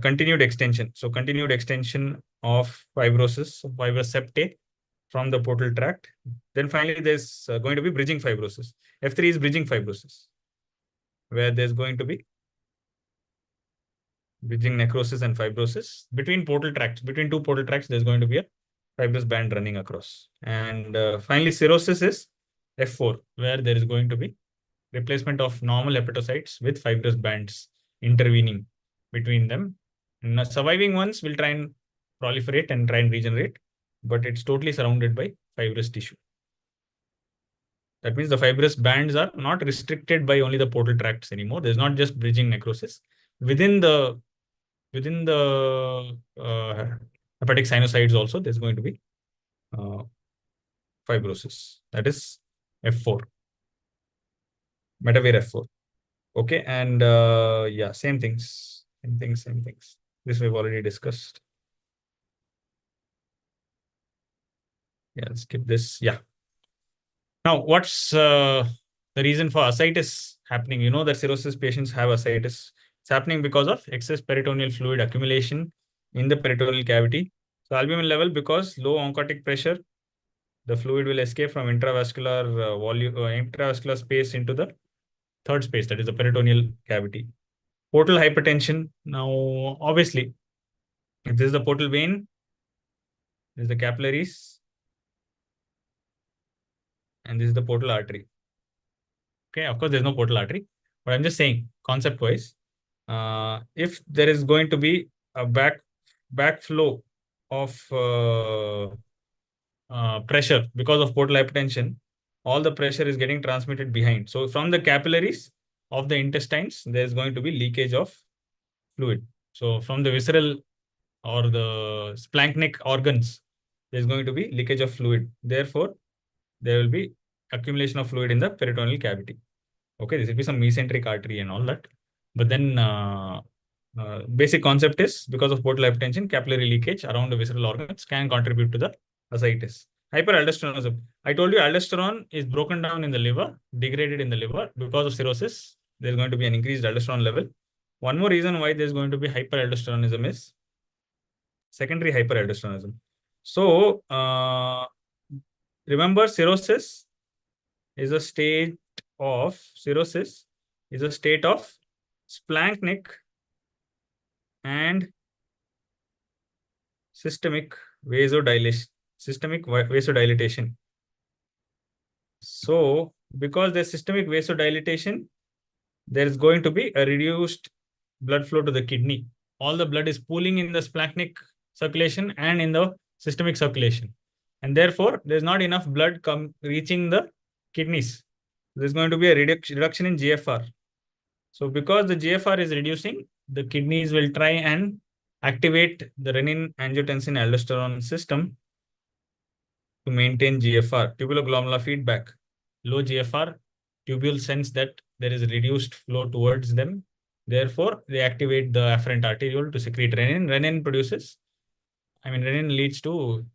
continued extension. So continued extension of fibrous septae from the portal tract. Then finally, there's going to be bridging fibrosis. F3 is bridging fibrosis, where there's going to be bridging necrosis and fibrosis between portal tracts. Between two portal tracts, there's going to be a fibrous band running across. And finally, cirrhosis is F4, where there is going to be replacement of normal hepatocytes with fibrous bands intervening between them. And the surviving ones will try and proliferate and try and regenerate, but it's totally surrounded by fibrous tissue. That means the fibrous bands are not restricted by only the portal tracts anymore. There's not just bridging necrosis. Within the hepatic sinusides also, there's going to be fibrosis. That is F4, metavir F4. Okay, and yeah, same things. This we've already discussed. Yeah, let's skip this. Yeah. Now, what's the reason for ascites happening? You know that cirrhosis patients have ascites. It's happening because of excess peritoneal fluid accumulation in the peritoneal cavity. So albumin level, because low oncotic pressure, the fluid will escape from intravascular intravascular space into the third space, that is the peritoneal cavity. Portal hypertension. Now, obviously, if this is the portal vein, this is the capillaries, and this is the portal artery. Okay, of course, there's no portal artery, but I'm just saying, concept-wise, if there is going to be a backflow of pressure because of portal hypertension, all the pressure is getting transmitted behind. So from the capillaries of the intestines, there's going to be leakage of fluid. So from the visceral or the splanchnic organs, there's going to be leakage of fluid. Therefore, there will be accumulation of fluid in the peritoneal cavity. Okay, this will be some mesenteric artery and all that. But then basic concept is because of portal hypertension, capillary leakage around the visceral organs can contribute to the ascites. Hyperaldosteronism. I told you aldosterone is broken down in the liver, degraded in the liver because of cirrhosis. There's going to be an increased aldosterone level. One more reason why there's going to be hyperaldosteronism is secondary hyperaldosteronism. So remember, cirrhosis is a state of splanchnic and systemic vasodilatation. So because there's systemic vasodilatation, there is going to be a reduced blood flow to the kidney. All the blood is pooling in the splanchnic circulation and in the systemic circulation. And therefore, there's not enough blood reaching the kidneys. There's going to be a reduction in GFR. So because the GFR is reducing, the kidneys will try and activate the renin-angiotensin-aldosterone system to maintain GFR, tubuloglomerular feedback. Low GFR, tubules sense that there is reduced flow towards them. Therefore, they activate the afferent arteriole to secrete renin. Renin leads to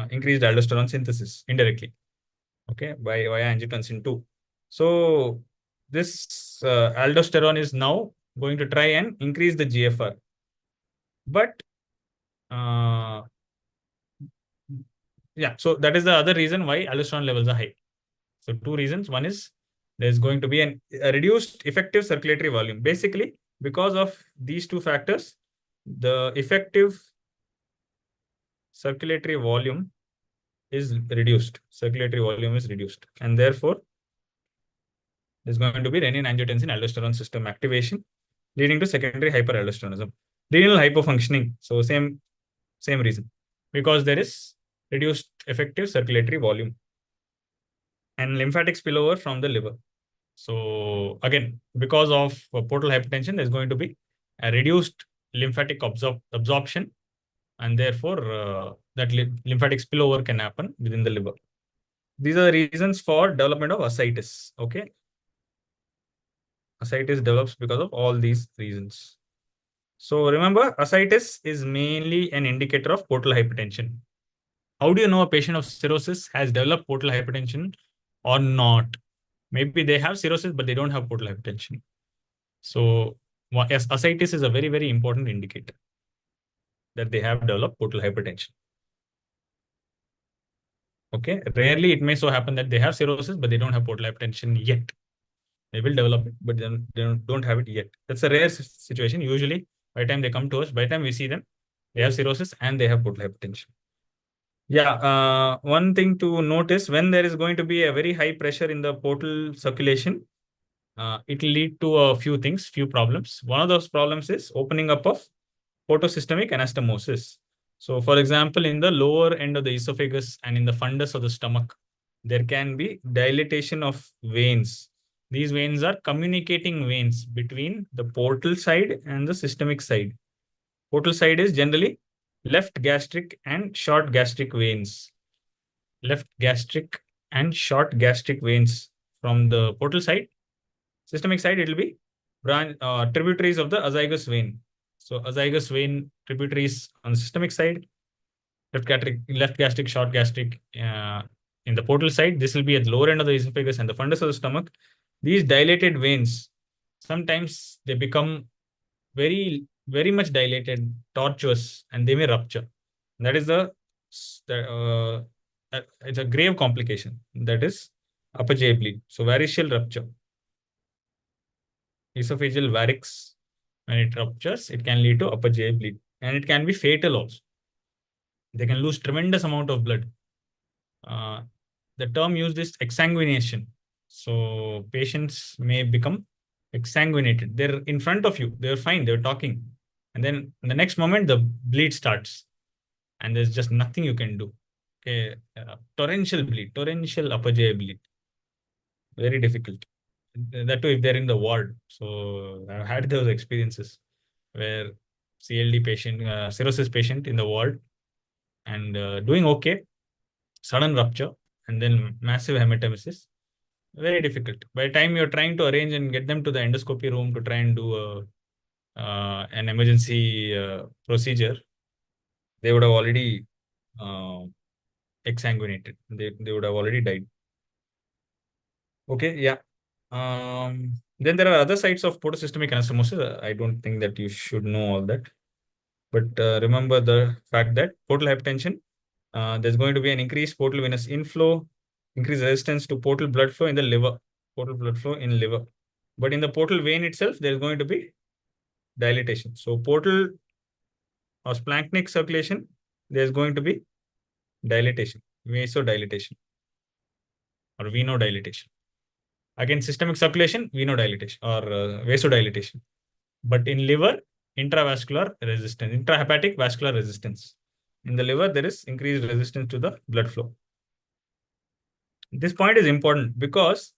increased aldosterone synthesis indirectly, okay, via angiotensin 2. So this aldosterone is now going to try and increase the GFR. But yeah, so that is the other reason why aldosterone levels are high. So two reasons. One is there's going to be a reduced effective circulatory volume. Basically, because of these two factors, the effective circulatory volume is reduced. And therefore, there's going to be renin-angiotensin-aldosterone system activation, leading to secondary hyperaldosteronism. Renal hypofunctioning. So same reason, because there is reduced effective circulatory volume. And lymphatic spillover from the liver. So again, because of portal hypertension, there's going to be a reduced lymphatic absorption, and therefore that lymphatic spillover can happen within the liver. These are the reasons for development of ascites. Okay, ascites develops because of all these reasons. So remember, ascites is mainly an indicator of portal hypertension. How do you know a patient of cirrhosis has developed portal hypertension or not? Maybe they have cirrhosis, but they don't have portal hypertension. So ascites is a very, very important indicator that they have developed portal hypertension. Okay. Rarely it may so happen that they have cirrhosis, but they don't have portal hypertension yet. They will develop it, but then they don't have it yet. That's a rare situation. Usually, by the time they come to us, by the time we see them, they have cirrhosis and they have portal hypertension. Yeah, one thing to notice, when there is going to be a very high pressure in the portal circulation, it will lead to a few things, few problems. One of those problems is opening up of portosystemic anastomosis. So for example, in the lower end of the esophagus and in the fundus of the stomach, there can be dilatation of veins. These veins are communicating veins between the portal side and the systemic side. Portal side is generally left gastric and short gastric veins. Left gastric and short gastric veins from the portal side. Systemic side, it will be tributaries of the azygous vein. So azygous vein tributaries on the systemic side, left gastric, short gastric in the portal side. This will be at the lower end of the esophagus and the fundus of the stomach. These dilated veins, sometimes they become very much dilated, tortuous, and they may rupture. That is it's a grave complication. That is upper GI bleed. So variceal rupture, esophageal varix, when it ruptures, it can lead to upper GI bleed, and it can be fatal also. They can lose tremendous amount of blood. The term used is exsanguination. So patients may become exsanguinated. They're in front of you. They're fine. They're talking. And then in the next moment, the bleed starts. And there's just nothing you can do. Okay. Torrential bleed, torrential upper GI bleed. Very difficult. That too if they're in the ward. So I've had those experiences where CLD patient, cirrhosis patient in the ward and doing okay, sudden rupture, and then massive hematemesis. Very difficult. By the time you're trying to arrange and get them to the endoscopy room to try and do an emergency procedure, they would have already exsanguinated. They would have already died. Okay, yeah. Then there are other sites of portosystemic anastomosis. I don't think that you should know all that. But remember the fact that portal hypertension, there's going to be an increased portal venous inflow, increased resistance to portal blood flow in the liver, portal blood flow in liver. But in the portal vein itself, there's going to be dilatation. So portal or splanchnic circulation, there's going to be dilatation, vasodilatation or venodilatation. Again, systemic circulation, venodilatation or vasodilatation. But in liver, intravascular resistance, intrahepatic vascular resistance. In the liver, there is increased resistance to the blood flow. This point is important because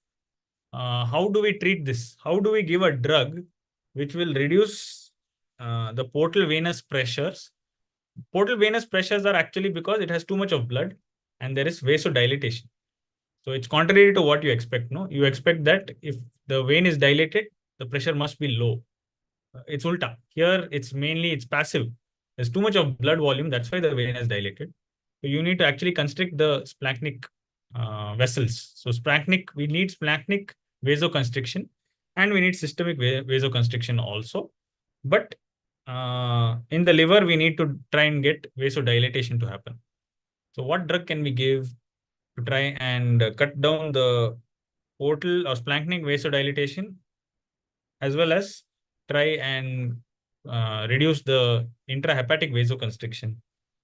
how do we treat this? How do we give a drug which will reduce the portal venous pressures? Portal venous pressures are actually because it has too much of blood and there is vasodilatation. So it's contrary to what you expect. No, you expect that if the vein is dilated, the pressure must be low. It's ulta. Here, it's passive. There's too much of blood volume. That's why the vein is dilated. So you need to actually constrict the splanchnic vessels. So we need splanchnic vasoconstriction and we need systemic vasoconstriction also. But in the liver, we need to try and get vasodilatation to happen. So what drug can we give to try and cut down the portal or splanchnic vasodilatation as well as try and reduce the intrahepatic vasoconstriction?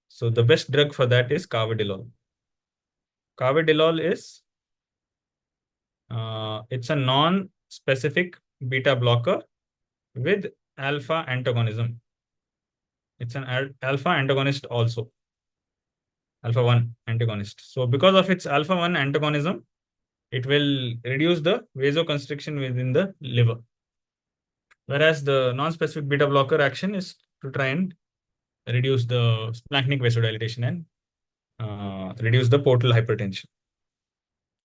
So the best drug for that is carvedilol. Carvedilol is it's a non-specific beta blocker with alpha antagonism. It's an alpha antagonist also, alpha 1 antagonist. So because of its alpha 1 antagonism, it will reduce the vasoconstriction within the liver. Whereas the non-specific beta blocker action is to try and reduce the splanchnic vasodilatation and reduce the portal hypertension.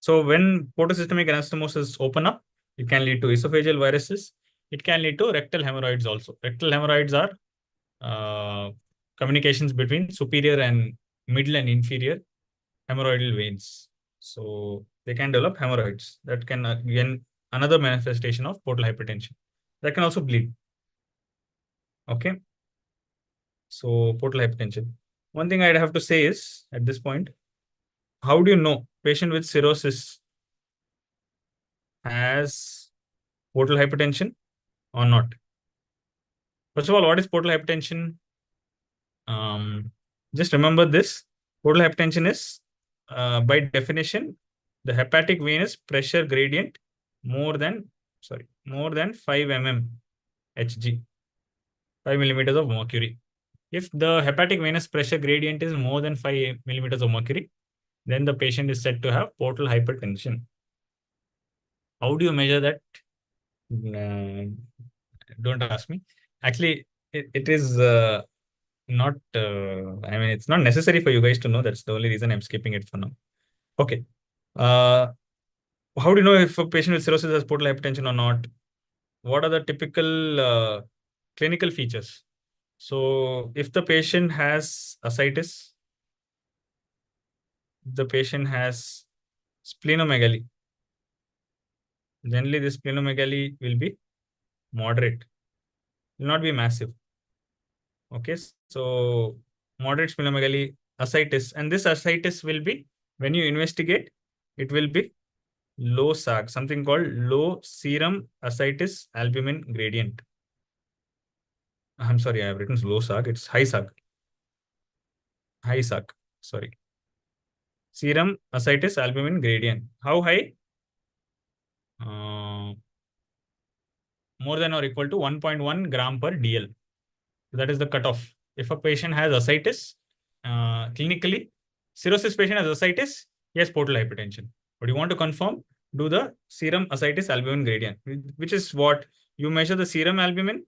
So when portosystemic anastomosis open up, it can lead to esophageal varices. It can lead to rectal hemorrhoids also. Rectal hemorrhoids are communications between superior and middle and inferior hemorrhoidal veins. So they can develop hemorrhoids. That can again another manifestation of portal hypertension. That can also bleed. Okay. So portal hypertension. One thing I'd have to say is at this point, how do you know patient with cirrhosis has portal hypertension or not? First of all, what is portal hypertension? Just remember this. Portal hypertension is, by definition, the hepatic venous pressure gradient more than 5 mm Hg, 5 millimeters of mercury. If the hepatic venous pressure gradient is more than 5 millimeters of mercury, then the patient is said to have portal hypertension. How do you measure that? Don't ask me. Actually, it is not, I mean, it's not necessary for you guys to know. That's the only reason I'm skipping it for now. Okay. How do you know if a patient with cirrhosis has portal hypertension or not? What are the typical clinical features? So, if the patient has ascites, the patient has splenomegaly. Generally, this splenomegaly will be moderate, will not be massive. Okay, so moderate splenomegaly, ascites, and this ascites will be, when you investigate, it will be low SAG, something called low serum ascites albumin gradient. I'm sorry, I have written low SAG, it's high SAG. High SAG, sorry. Serum ascites albumin gradient. How high? More than or equal to 1.1 gram per DL. That is the cutoff. If a patient has ascites, clinically, cirrhosis patient has ascites, he has portal hypertension. But you want to confirm, do the serum ascites albumin gradient, which is what you measure the serum albumin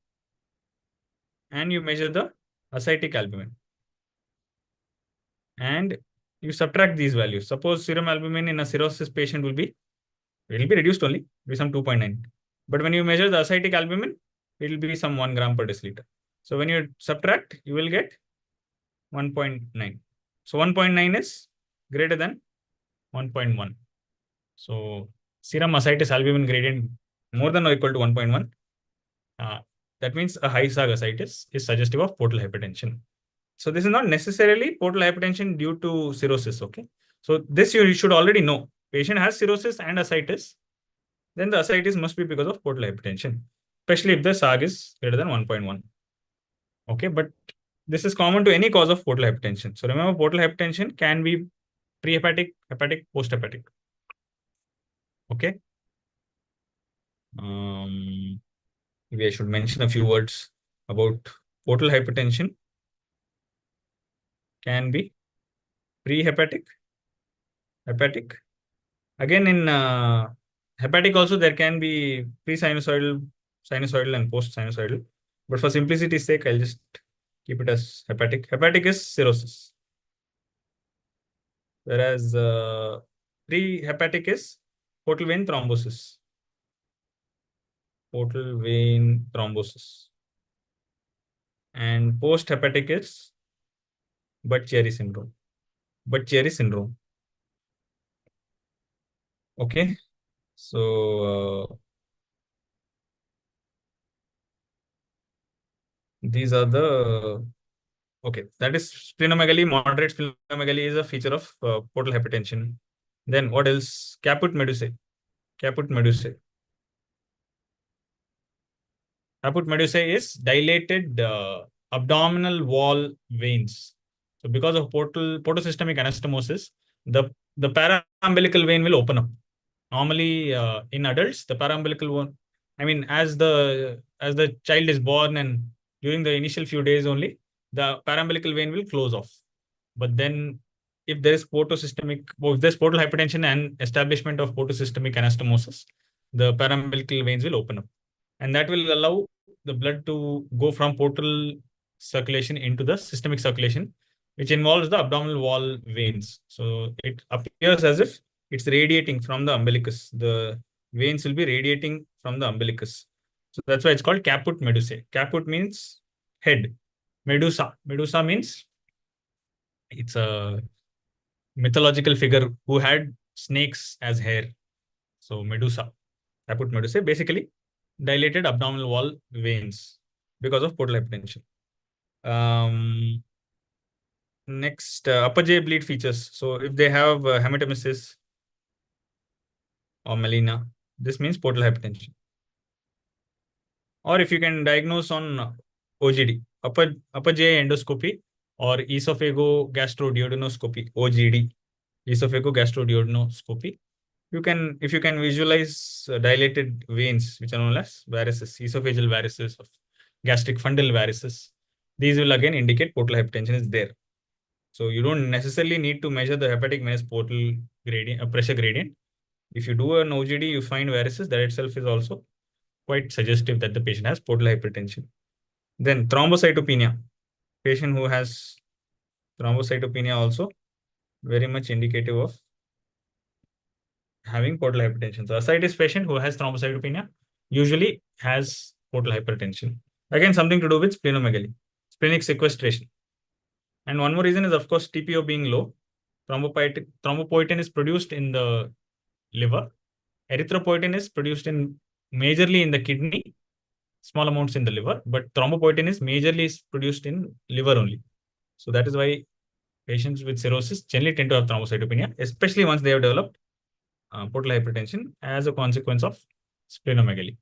and you measure the ascitic albumin. And you subtract these values. Suppose serum albumin in a cirrhosis patient will be reduced only, be some 2.9. But when you measure the ascitic albumin, it will be some 1 gram per deciliter. So when you subtract, you will get 1.9. So 1.9 is greater than 1.1. So serum ascites albumin gradient more than or equal to 1.1. That means a high SAG ascites is suggestive of portal hypertension. So this is not necessarily portal hypertension due to cirrhosis. Okay. So this you should already know. Patient has cirrhosis and ascites, then the ascites must be because of portal hypertension, especially if the SAG is greater than 1.1. Okay, but this is common to any cause of portal hypertension. So remember, portal hypertension can be prehepatic, hepatic, posthepatic. Okay. Maybe I should mention a few words about portal hypertension. Can be prehepatic, hepatic. Again, in hepatic also there can be pre-sinusoidal, sinusoidal, and post-sinusoidal. But for simplicity's sake, I'll just keep it as hepatic. Hepatic is cirrhosis. Whereas pre-hepatic is portal vein thrombosis. Portal vein thrombosis. And post-hepatic is Budd-Chiari syndrome. Budd-Chiari syndrome. Okay. So these are the okay. That is splenomegaly. Moderate splenomegaly is a feature of portal hypertension. Then what else? Caput medusae. Caput medusae. Caput medusae is dilated abdominal wall veins. So because of portosystemic anastomosis, the paraumbilical vein will open up. Normally, in adults, the paraumbilical one, I mean, as the child is born and during the initial few days only, the paraumbilical vein will close off. But then, if there is if there's portal hypertension and establishment of portosystemic anastomosis, the paraumbilical veins will open up, and that will allow the blood to go from portal circulation into the systemic circulation, which involves the abdominal wall veins. So it appears as if it's radiating from the umbilicus. The veins will be radiating from the umbilicus. So that's why it's called caput medusae. Caput means head. Medusa. Medusa means it's a mythological figure who had snakes as hair. So Medusa. Caput medusae, basically dilated abdominal wall veins because of portal hypertension. Next, upper J bleed features. So if they have hematemesis or melena, this means portal hypertension. Or if you can diagnose on OGD, upper J endoscopy, or esophagogastroduodenoscopy, OGD, esophagogastroduodenoscopy. If you can visualize dilated veins, which are known as varices, esophageal varices, of gastric fundal varices, these will again indicate portal hypertension is there. So you don't necessarily need to measure the hepatic venous portal gradient, pressure gradient. If you do an OGD, you find varices, that itself is also quite suggestive that the patient has portal hypertension. Then thrombocytopenia. patient who has thrombocytopenia also very much indicative of having portal hypertension. So ascites patient who has thrombocytopenia usually has portal hypertension. Again, something to do with splenomegaly, splenic sequestration. And one more reason is, of course, TPO being low. Thrombopoietin is produced in the liver. Erythropoietin is produced in majorly in the kidney, small amounts in the liver, but thrombopoietin is majorly produced in liver only. So that is why patients with cirrhosis generally tend to have thrombocytopenia, especially once they have developed portal hypertension as a consequence of splenomegaly.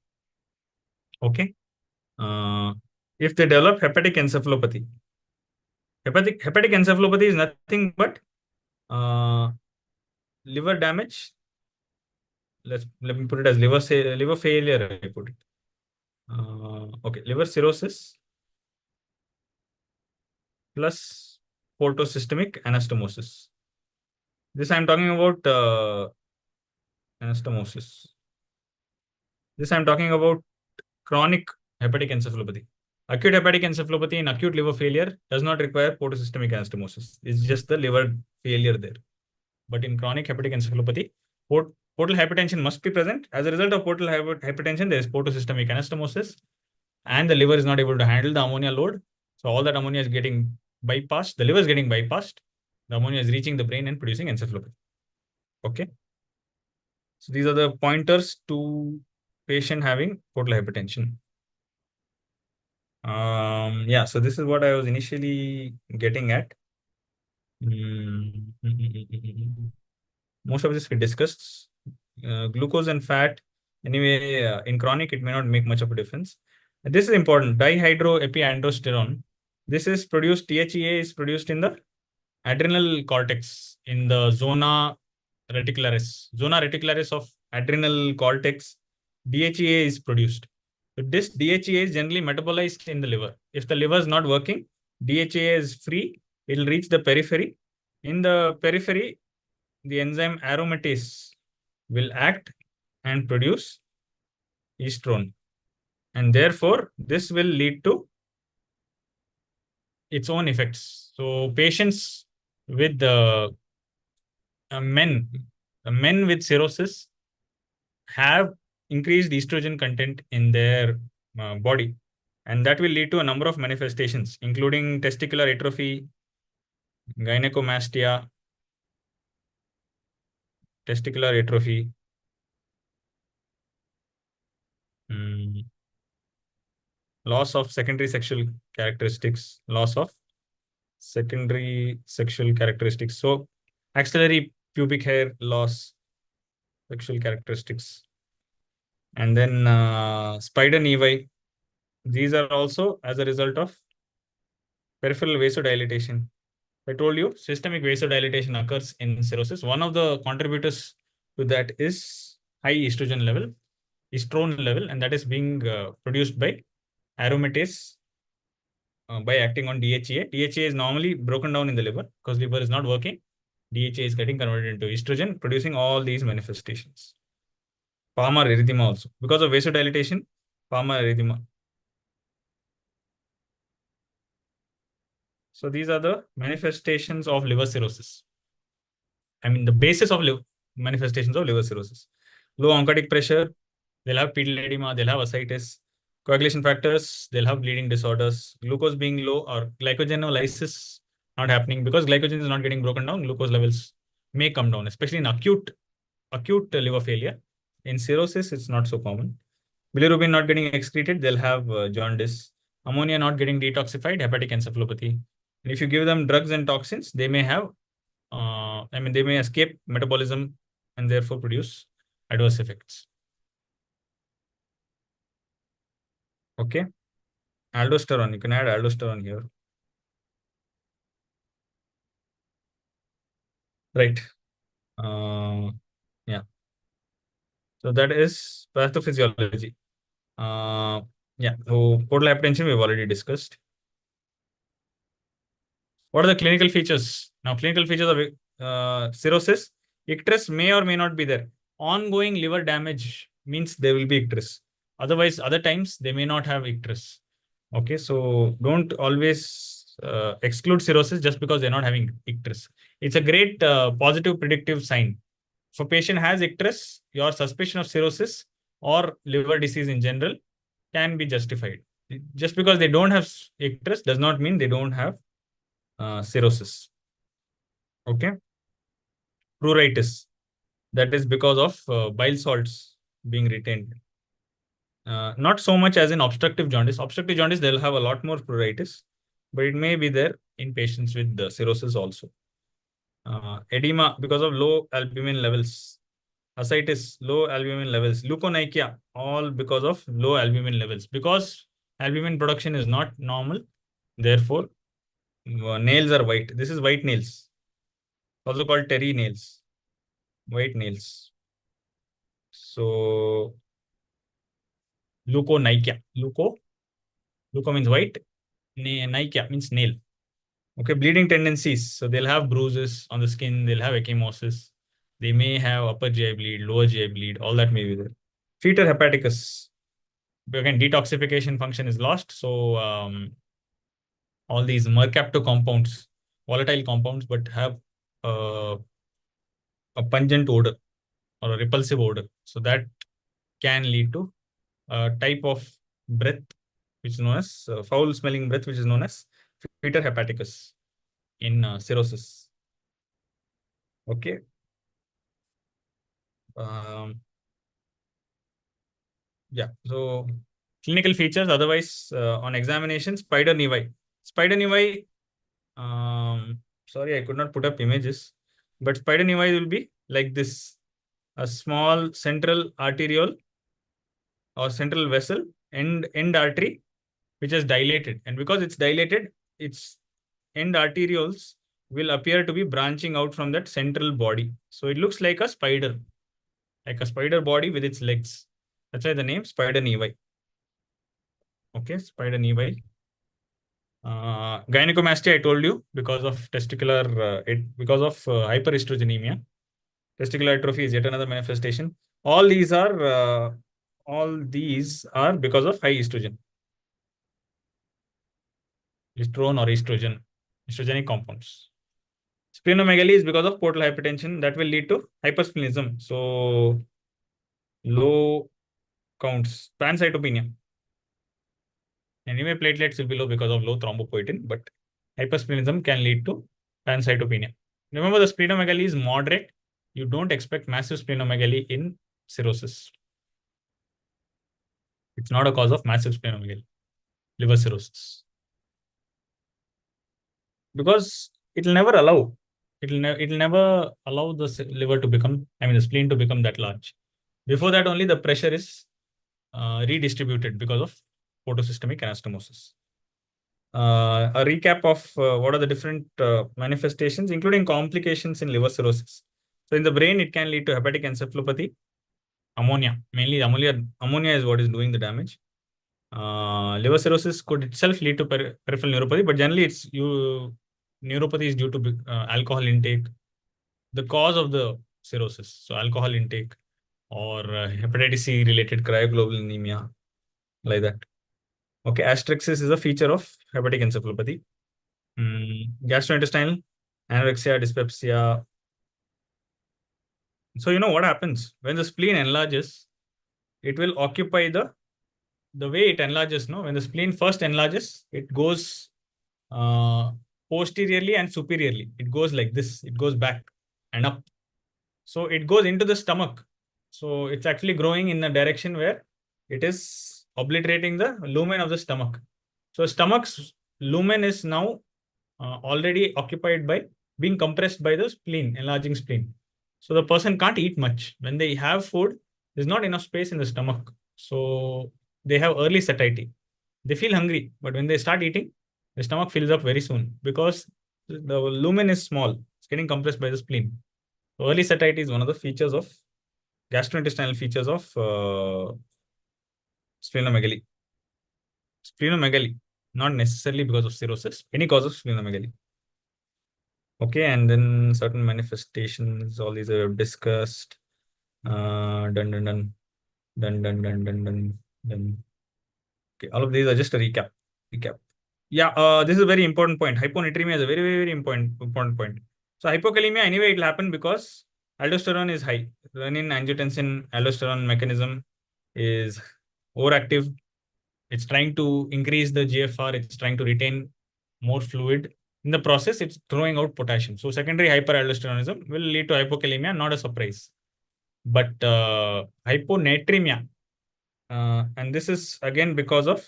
Okay. If they develop hepatic encephalopathy, hepatic encephalopathy is nothing but uh, liver damage. Let me put it as liver failure. I put it. Okay, liver cirrhosis plus portosystemic anastomosis. This I am talking about anastomosis. This I am talking about chronic hepatic encephalopathy. Acute hepatic encephalopathy and acute liver failure does not require portosystemic anastomosis. It's just the liver failure there. But in chronic hepatic encephalopathy, portal hypertension must be present. As a result of portal hypertension, there is portosystemic anastomosis, and the liver is not able to handle the ammonia load. So all that ammonia is getting bypassed. The liver is getting bypassed. The ammonia is reaching the brain and producing encephalopathy. Okay. So these are the pointers to patient having portal hypertension. Yeah, so this is what I was initially getting at. Most of this we discussed. Glucose and fat, anyway, in chronic, it may not make much of a difference. This is important. Dihydroepiandrosterone. This is produced, DHEA is produced in the adrenal cortex, in the zona reticularis. Zona reticularis of adrenal cortex, DHEA is produced. So this DHEA is generally metabolized in the liver. If the liver is not working, DHEA is free. It will reach the periphery. In the periphery, the enzyme aromatase will act and produce estrone. And therefore, this will lead to its own effects. So patients with men with cirrhosis have increased estrogen content in their body. And that will lead to a number of manifestations, including testicular atrophy, gynecomastia, loss of secondary sexual characteristics, So axillary pubic hair loss, sexual characteristics. And then spider nevi. These are also as a result of peripheral vasodilatation. I told you systemic vasodilatation occurs in cirrhosis. One of the contributors to that is high estrone level, and that is being produced by aromatase by acting on DHEA. DHEA is normally broken down in the liver because liver is not working. DHEA is getting converted into estrogen, producing all these manifestations. Palmar erythema also. Because of vasodilatation, palmar erythema. So these are the manifestations of liver cirrhosis. I mean, the basis of manifestations of liver cirrhosis. Low oncotic pressure, they'll have pedal edema, they'll have ascites. Coagulation factors, they'll have bleeding disorders. Glucose being low or glycogenolysis not happening because glycogen is not getting broken down. Glucose levels may come down, especially in acute liver failure. In cirrhosis, it's not so common. Bilirubin not getting excreted, they'll have jaundice. Ammonia not getting detoxified, hepatic encephalopathy. And if you give them drugs and toxins, they may have, they may escape metabolism and therefore produce adverse effects. Okay. Aldosterone, you can add aldosterone here. Right. Yeah. So that is pathophysiology. Yeah. So portal hypertension we've already discussed. What are the clinical features? Now, clinical features of cirrhosis. Icterus may or may not be there. Ongoing liver damage means there will be icterus. Otherwise, other times they may not have icterus. Okay, so don't always exclude cirrhosis just because they're not having icterus. It's a great positive predictive sign. If a patient has icterus, your suspicion of cirrhosis or liver disease in general can be justified. Just because they don't have icterus does not mean they don't have cirrhosis. Okay. Pruritus, that is because of bile salts being retained. Not so much as in obstructive jaundice. Obstructive jaundice, they'll have a lot more pruritus, but it may be there in patients with the cirrhosis also. Edema because of low albumin levels. Ascites, low albumin levels. Leukonychia, all because of low albumin levels. Because albumin production is not normal, therefore, nails are white. This is white nails, also called terry nails, white nails. So, leukonychia. Leuco means white. Nychia means nail. Okay, bleeding tendencies. So they'll have bruises on the skin. They'll have ecchymosis. They may have upper GI bleed, lower GI bleed. All that may be there. Fetor hepaticus. Again, detoxification function is lost. So all these mercapto compounds, volatile compounds, but have uh, a pungent odor or a repulsive odor. So that can lead to a type of breath, which is known as foul smelling breath, which is known as fetor hepaticus in cirrhosis. Okay. Yeah. So clinical features, otherwise on examination, spider nevi. Spider nevi, sorry, I could not put up images, but spider nevi will be like this, a small central arteriole or central vessel end artery, which is dilated. And because it's dilated, its end arterioles will appear to be branching out from that central body. So it looks like a spider body with its legs. That's why the name spider nevi. Okay, spider nevi. Gynecomastia, I told you, because of testicular, because of hyperestrogenemia. Testicular atrophy is yet another manifestation. All these are because of high estrogen, estrone or estrogen, estrogenic compounds. Splenomegaly is because of portal hypertension that will lead to hypersplenism. So low counts, pancytopenia. Anyway, platelets will be low because of low thrombopoietin, but hypersplenism can lead to pancytopenia. Remember, the splenomegaly is moderate. You don't expect massive splenomegaly in cirrhosis. It's not a cause of massive splenomegaly, liver cirrhosis, because it'll never allow. It'll never allow the liver to become, the spleen to become that large. Before that, only the pressure is redistributed because of photosystemic anastomosis. A recap of what are the different manifestations, including complications in liver cirrhosis. So in the brain, it can lead to hepatic encephalopathy, ammonia. Mainly ammonia is what is doing the damage. Liver cirrhosis could itself lead to peripheral neuropathy, but generally neuropathy is due to alcohol intake. The cause of the cirrhosis, so alcohol intake or hepatitis C related cryoglobulinemia, like that. Okay, asterixis is a feature of hepatic encephalopathy. Gastrointestinal anorexia, dyspepsia. So you know what happens when the spleen enlarges, it will occupy the way it enlarges. No, when the spleen first enlarges, it goes posteriorly and superiorly. It goes like this. It goes back and up. So it goes into the stomach. So it's actually growing in a direction where it is obliterating the lumen of the stomach. So stomach's lumen is now already occupied by being compressed by the spleen, enlarging spleen. So the person can't eat much. When they have food, there's not enough space in the stomach. So they have early satiety. They feel hungry, but when they start eating, the stomach fills up very soon because the lumen is small. It's getting compressed by the spleen. So early satiety is one of the features of gastrointestinal features of splenomegaly. Splenomegaly, not necessarily because of cirrhosis, any cause of splenomegaly. Okay, and then certain manifestations, all these are discussed. Done, done, done, done, done, done, done, done, done. Okay, all of these are just a recap. Yeah, this is a very important point. Hyponatremia is a very, very, very important point. So hypokalemia, anyway, it'll happen because aldosterone is high. Renin-angiotensin aldosterone mechanism is overactive. It's trying to increase the GFR. It's trying to retain more fluid. In the process, it's throwing out potassium. So secondary hyperaldosteronism will lead to hypokalemia, not a surprise. But hyponatremia, and this is again because of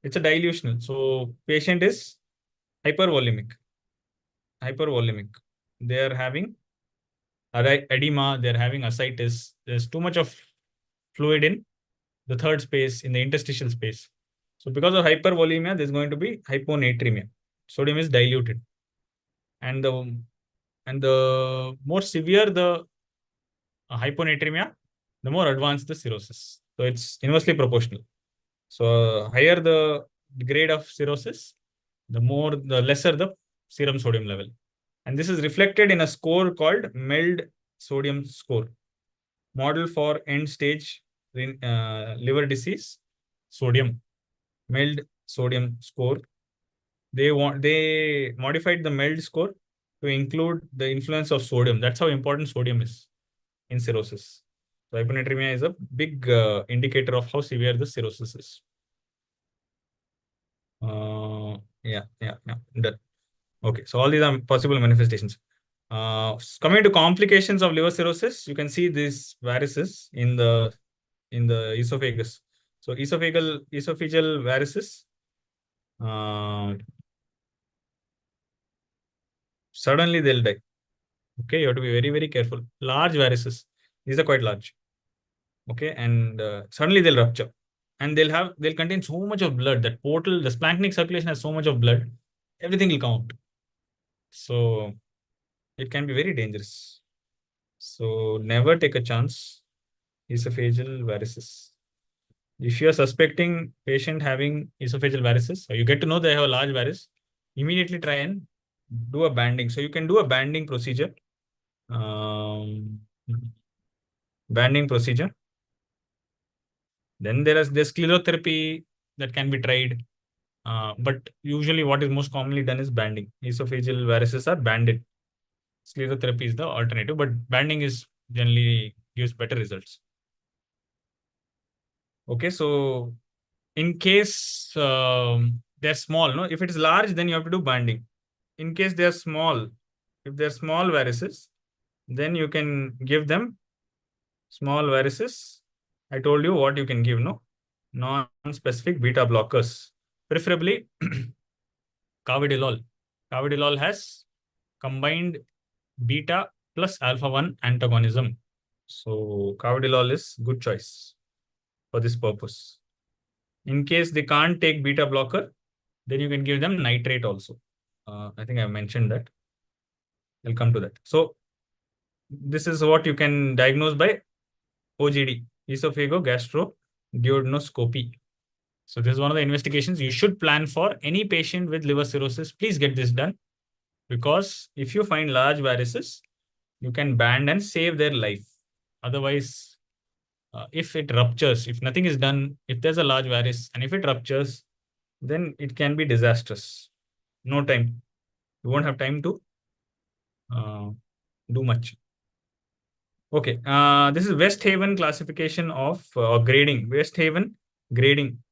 it's a dilutional. So patient is hypervolemic. Hypervolemic. They are having edema. They are having ascites. There's too much of fluid in the third space, in the interstitial space. So because of hypervolemia, there's going to be hyponatremia. Sodium is diluted, and the more severe the hyponatremia, the more advanced the cirrhosis. So it's inversely proportional. So higher the grade of cirrhosis, the lesser the serum sodium level. And this is reflected in a score called MELD sodium score, model for end stage liver disease, sodium, MELD sodium score. They modified the MELD score to include the influence of sodium. That's how important sodium is in cirrhosis. So hyponatremia is a big indicator of how severe the cirrhosis is. Yeah. Done. Okay, so all these are possible manifestations. Coming to complications of liver cirrhosis, you can see these varices in the esophagus. So esophageal varices, suddenly they'll die. Okay, you have to be very, very careful. Large varices, these are quite large. Okay, and suddenly they'll rupture, and they'll contain so much of blood that the splanchnic circulation has so much of blood, everything will come out. So it can be very dangerous. So never take a chance. Esophageal varices. If you are suspecting patient having esophageal varices, or you get to know they have a large varice, immediately try and do a banding. So you can do a banding procedure. Banding procedure. Then there's sclerotherapy that can be tried. But usually what is most commonly done is banding. Esophageal varices are banded. Sclerotherapy is the alternative, but banding is generally gives better results. Okay, so in case they're small, no, if it is large, then you have to do banding. In case they're small, if they're small varices, then you can give them small varices. I told you what you can give, no? Non-specific beta blockers, preferably carvedilol. Carvedilol has combined beta plus alpha-1 antagonism. So carvedilol is good choice for this purpose. In case they can't take beta blocker, then you can give them nitrate also. I think I mentioned that. I'll come to that. So this is what you can diagnose by OGD, esophagogastroduodenoscopy. So this is one of the investigations you should plan for any patient with liver cirrhosis. Please get this done, because if you find large varices, you can band and save their life. Otherwise, if it ruptures, if nothing is done, if there's a large varice and if it ruptures, then it can be disastrous. No time. You won't have time to do much. Okay, this is West Haven classification of grading. West Haven grading.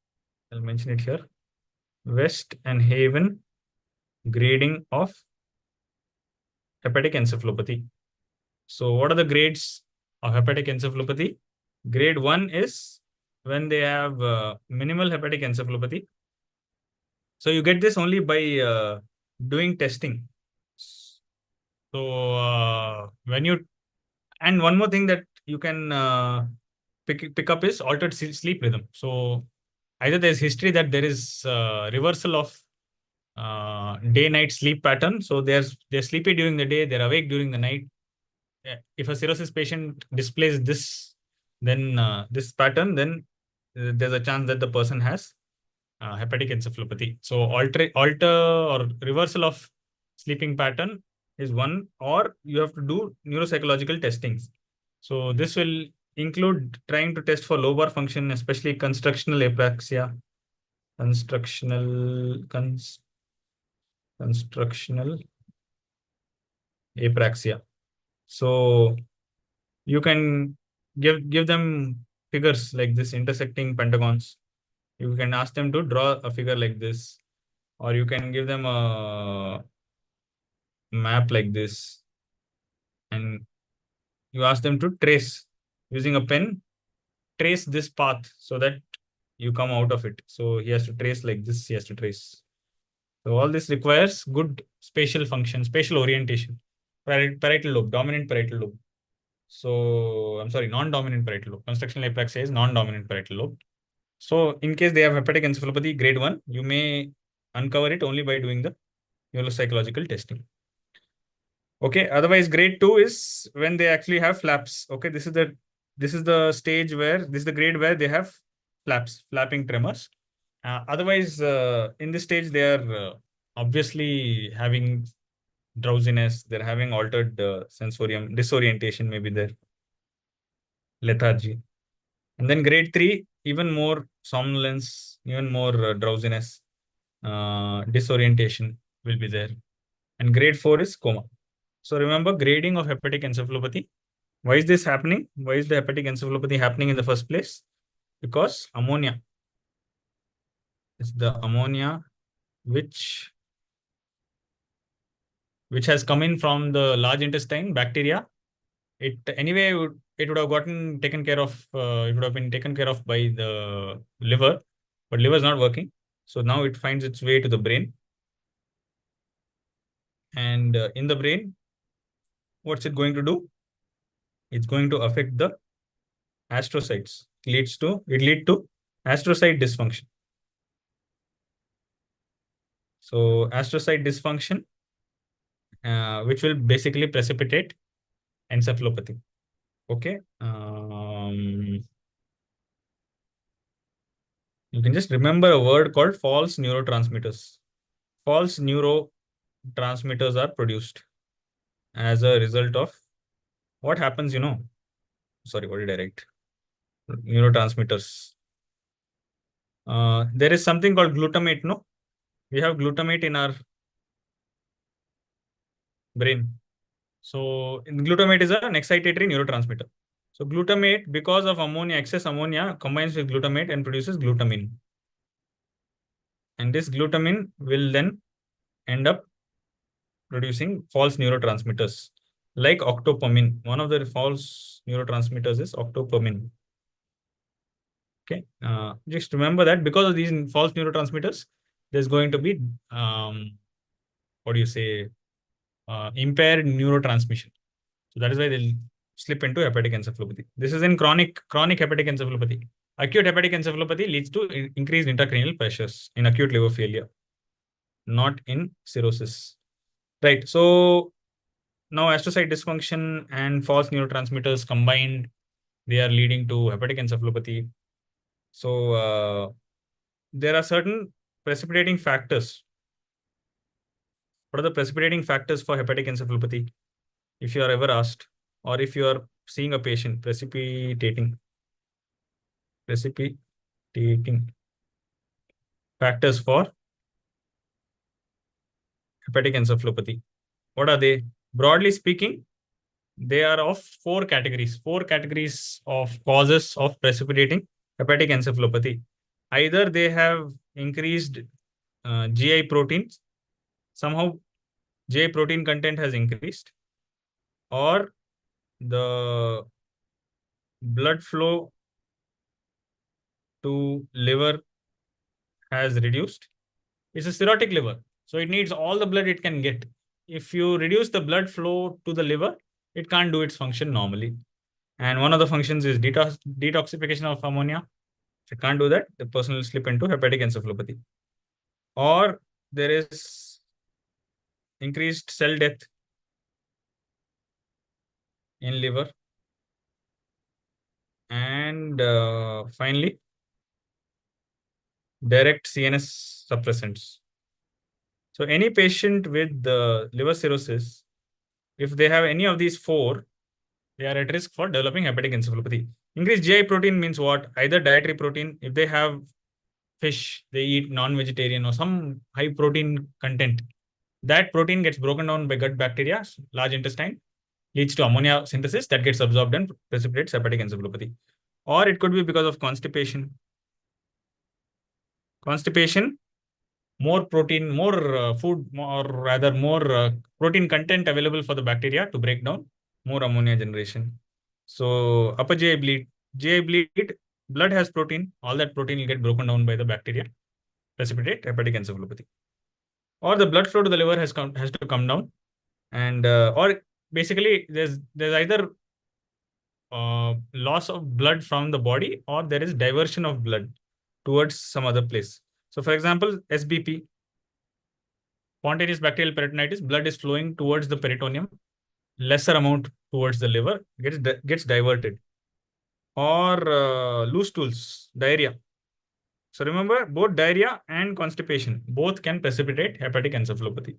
I'll mention it here. West and Haven grading of hepatic encephalopathy. So what are the grades of hepatic encephalopathy? Grade 1 is when they have minimal hepatic encephalopathy. So you get this only by doing testing. So when you, and one more thing that you can pick up is altered sleep rhythm. So either there's history that there is reversal of day-night sleep pattern. So they're sleepy during the day, they're awake during the night. If a cirrhosis patient displays this, then this pattern, then there's a chance that the person has hepatic encephalopathy. So alter or reversal of sleeping pattern is one, or you have to do neuropsychological testings. So this will include trying to test for lobar function, especially constructional apraxia, constructional apraxia. So you can give them figures like this, intersecting pentagons. You can ask them to draw a figure like this, or you can give them a map like this, and you ask them to trace using a pen, trace this path so that you come out of it. So he has to trace like this, he has to trace. So all this requires good spatial function, spatial orientation. Parietal lobe, dominant parietal lobe. So I'm sorry, non-dominant parietal lobe. Constructional apraxia is non-dominant parietal lobe. So in case they have hepatic encephalopathy grade 1, you may uncover it only by doing the neuropsychological testing. Okay, otherwise grade 2 is when they actually have flaps. Okay, this is the stage where this is the grade where they have flaps, flapping tremors. Otherwise, in this stage, they are obviously having drowsiness, they're having altered sensorium, disorientation, maybe there, lethargy. And then grade 3, even more somnolence, even more drowsiness, disorientation will be there. And grade 4 is coma. So remember, grading of hepatic encephalopathy. Why is this happening? Why is the hepatic encephalopathy happening in the first place? Because ammonia is the ammonia which has come in from the large intestine, bacteria. It anyway it would have gotten taken care of. It would have been taken care of by the liver, but liver is not working. So now it finds its way to the brain, and in the brain, what's it going to do? It's going to affect the astrocytes. It lead to astrocyte dysfunction. So astrocyte dysfunction, which will basically precipitate encephalopathy. Okay. You can just remember a word called false neurotransmitters. False neurotransmitters are produced as a result of what happens, Sorry, what did I write? Neurotransmitters. There is something called glutamate, no? We have glutamate in our brain. So glutamate is an excitatory neurotransmitter. So glutamate, because of ammonia, excess ammonia, combines with glutamate and produces glutamine. And this glutamine will then end up producing false neurotransmitters like octopamine. One of the false neurotransmitters is octopamine. Okay, just remember that because of these false neurotransmitters, there's going to be what do you say, impaired neurotransmission. So that is why they'll slip into hepatic encephalopathy. This is in chronic hepatic encephalopathy. Acute hepatic encephalopathy leads to increased intracranial pressures in acute liver failure, not in cirrhosis. Right. So now astrocyte dysfunction and false neurotransmitters combined, they are leading to hepatic encephalopathy. So there are certain precipitating factors. What are the precipitating factors for hepatic encephalopathy? If you are ever asked, or if you are seeing a patient, precipitating factors for hepatic encephalopathy. What are they? Broadly speaking, they are of four categories of causes of precipitating hepatic encephalopathy. Either they have increased GI proteins, somehow GI protein content has increased, or the blood flow to liver has reduced. It's a cirrhotic liver, so it needs all the blood it can get. If you reduce the blood flow to the liver, it can't do its function normally. And one of the functions is detoxification of ammonia. If it can't do that, the person will slip into hepatic encephalopathy. Or there is increased cell death in liver. And finally, direct CNS suppressants. So any patient with liver cirrhosis, if they have any of these four, they are at risk for developing hepatic encephalopathy. Increased GI protein means what? Either dietary protein, if they have fish, they eat non-vegetarian or some high protein content. That protein gets broken down by gut bacteria, large intestine, leads to ammonia synthesis that gets absorbed and precipitates hepatic encephalopathy. Or it could be because of constipation. Constipation, more protein, more food, or rather more protein content available for the bacteria to break down, more ammonia generation. So upper GI bleed, blood has protein. All that protein will get broken down by the bacteria, precipitate hepatic encephalopathy. Or the blood flow to the liver has to come down, and or basically there's either loss of blood from the body or there is diversion of blood towards some other place. So, for example, SBP, spontaneous bacterial peritonitis, blood is flowing towards the peritoneum, lesser amount towards the liver, gets diverted. Or loose stools, diarrhea. So remember, both diarrhea and constipation, both can precipitate hepatic encephalopathy.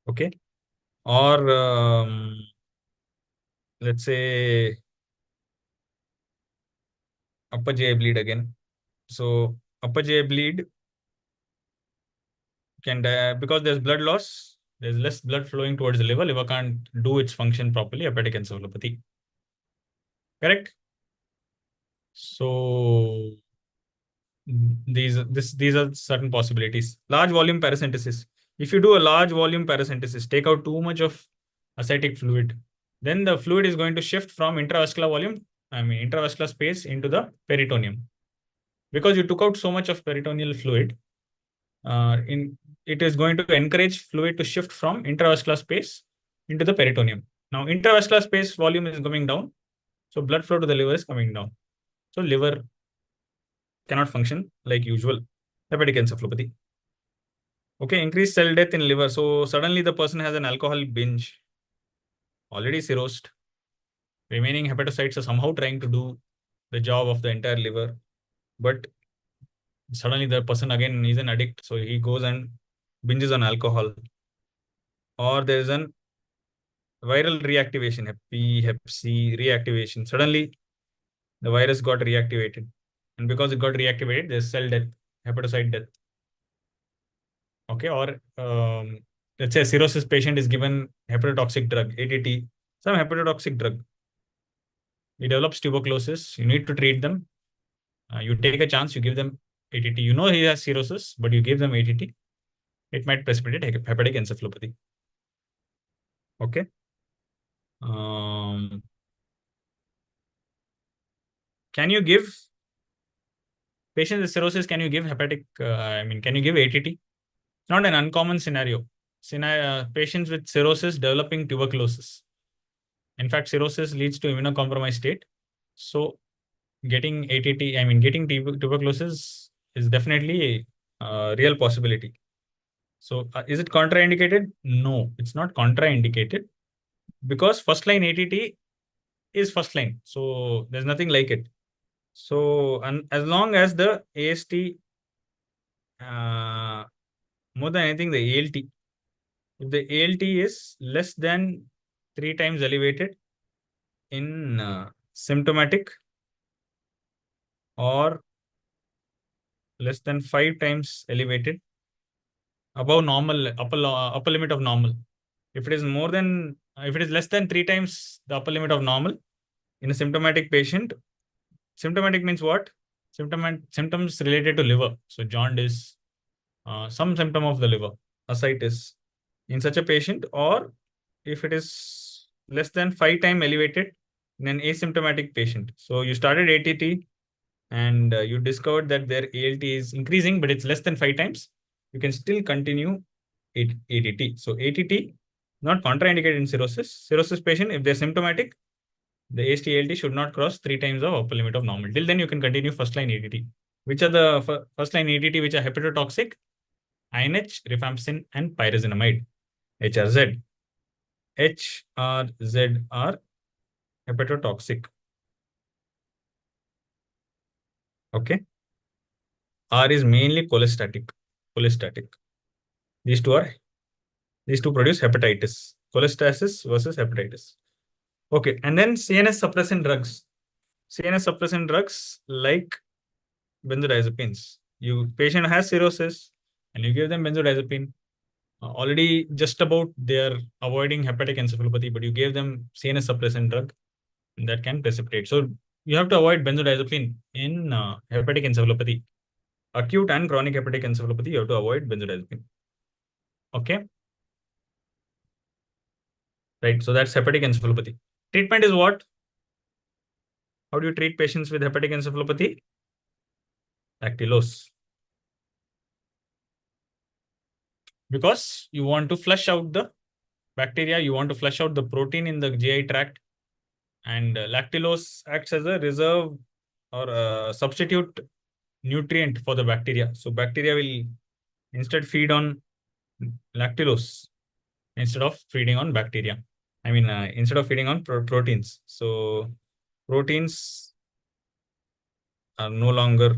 Okay. Or let's say upper GI bleed again. So upper GI bleed can because there's blood loss, there's less blood flowing towards the liver. Liver can't do its function properly. Hepatic encephalopathy. Correct. So these are certain possibilities. Large volume paracentesis. If you do a large volume paracentesis, take out too much of ascitic fluid, then the fluid is going to shift from intravascular volume, intravascular space into the peritoneum. Because you took out so much of peritoneal fluid, it is going to encourage fluid to shift from intravascular space into the peritoneum. Now, intravascular space volume is coming down, so blood flow to the liver is coming down. So liver cannot function like usual. Hepatic encephalopathy. Okay, increased cell death in liver. So suddenly the person has an alcohol binge, already cirrhosed. Remaining hepatocytes are somehow trying to do the job of the entire liver, but suddenly the person again is an addict, so he goes and binges on alcohol. Or there is an viral reactivation, Hep B, Hep C reactivation. Suddenly the virus got reactivated, and because it got reactivated, there's cell death, hepatocyte death. Okay, or let's say a cirrhosis patient is given hepatotoxic drug, ATT, some hepatotoxic drug. He develops tuberculosis. You need to treat them. You take a chance. You give them ATT. You know he has cirrhosis, but you give them ATT. It might precipitate hepatic encephalopathy. Okay. Can you give patients with cirrhosis? Can you give hepatic? Can you give ATT? Not an uncommon scenario. Patients with cirrhosis developing tuberculosis. In fact, cirrhosis leads to immunocompromised state. So getting ATT, getting tuberculosis is definitely a real possibility. So is it contraindicated? No, it's not contraindicated because first line ATT is first line. So there's nothing like it. So as long as the AST, more than anything, the ALT, if the ALT is less than 3 times elevated in symptomatic or less than 5 times elevated above normal, upper limit of normal. If it is less than 3 times the upper limit of normal in a symptomatic patient, symptomatic means what? Symptoms related to liver. So jaundice, some symptom of the liver, ascites in such a patient, or if it is less than 5 times elevated in an asymptomatic patient. So you started ATT and you discovered that their ALT is increasing, but it's less than 5 times. You can still continue ATT. So ATT, not contraindicated in cirrhosis. Cirrhosis patient, if they're symptomatic, the AST-ALT should not cross 3 times the upper limit of normal. Till then, you can continue first line ATT. Which are the first line ATT which are hepatotoxic? INH, rifampicin, and pyrazinamide, HRZ. HRZ are hepatotoxic. Okay. R is mainly cholestatic. These two produce hepatitis. Cholestasis versus hepatitis. Okay, and then CNS suppressant drugs. CNS suppressant drugs like benzodiazepines. Patient has cirrhosis and you give them benzodiazepine. Already just about they are avoiding hepatic encephalopathy, but you gave them CNS suppressant drug that can precipitate. So you have to avoid benzodiazepine in hepatic encephalopathy. Acute and chronic hepatic encephalopathy, you have to avoid benzodiazepine. Okay. Right. So that's hepatic encephalopathy. Treatment is what? How do you treat patients with hepatic encephalopathy? Lactulose. Because you want to flush out the bacteria, you want to flush out the protein in the GI tract, and lactulose acts as a reserve or a substitute nutrient for the bacteria. So bacteria will instead feed on lactulose instead of feeding on bacteria. I mean, instead of feeding on proteins. So proteins are no longer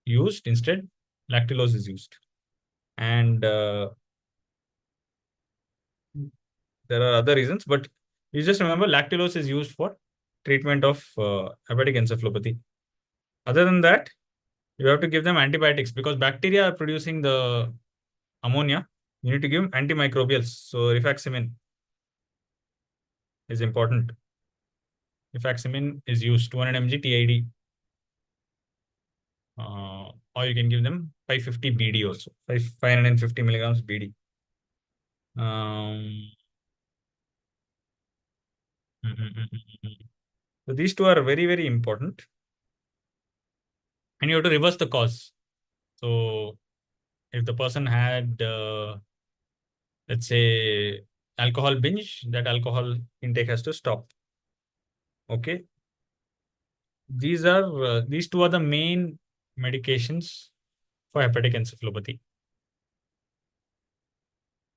used. Instead, lactulose is used. And there are other reasons, but you just remember lactulose is used for treatment of hepatic encephalopathy. Other than that, you have to give them antibiotics because bacteria are producing the ammonia. You need to give antimicrobials. So rifaximin is important. Rifaximin is used 200 mg TID. Or you can give them 550 BD also, 550 milligrams BD. So these two are very, very important. And you have to reverse the cause. So if the person had, let's say, alcohol binge, that alcohol intake has to stop. Okay. These two are the main medications for hepatic encephalopathy.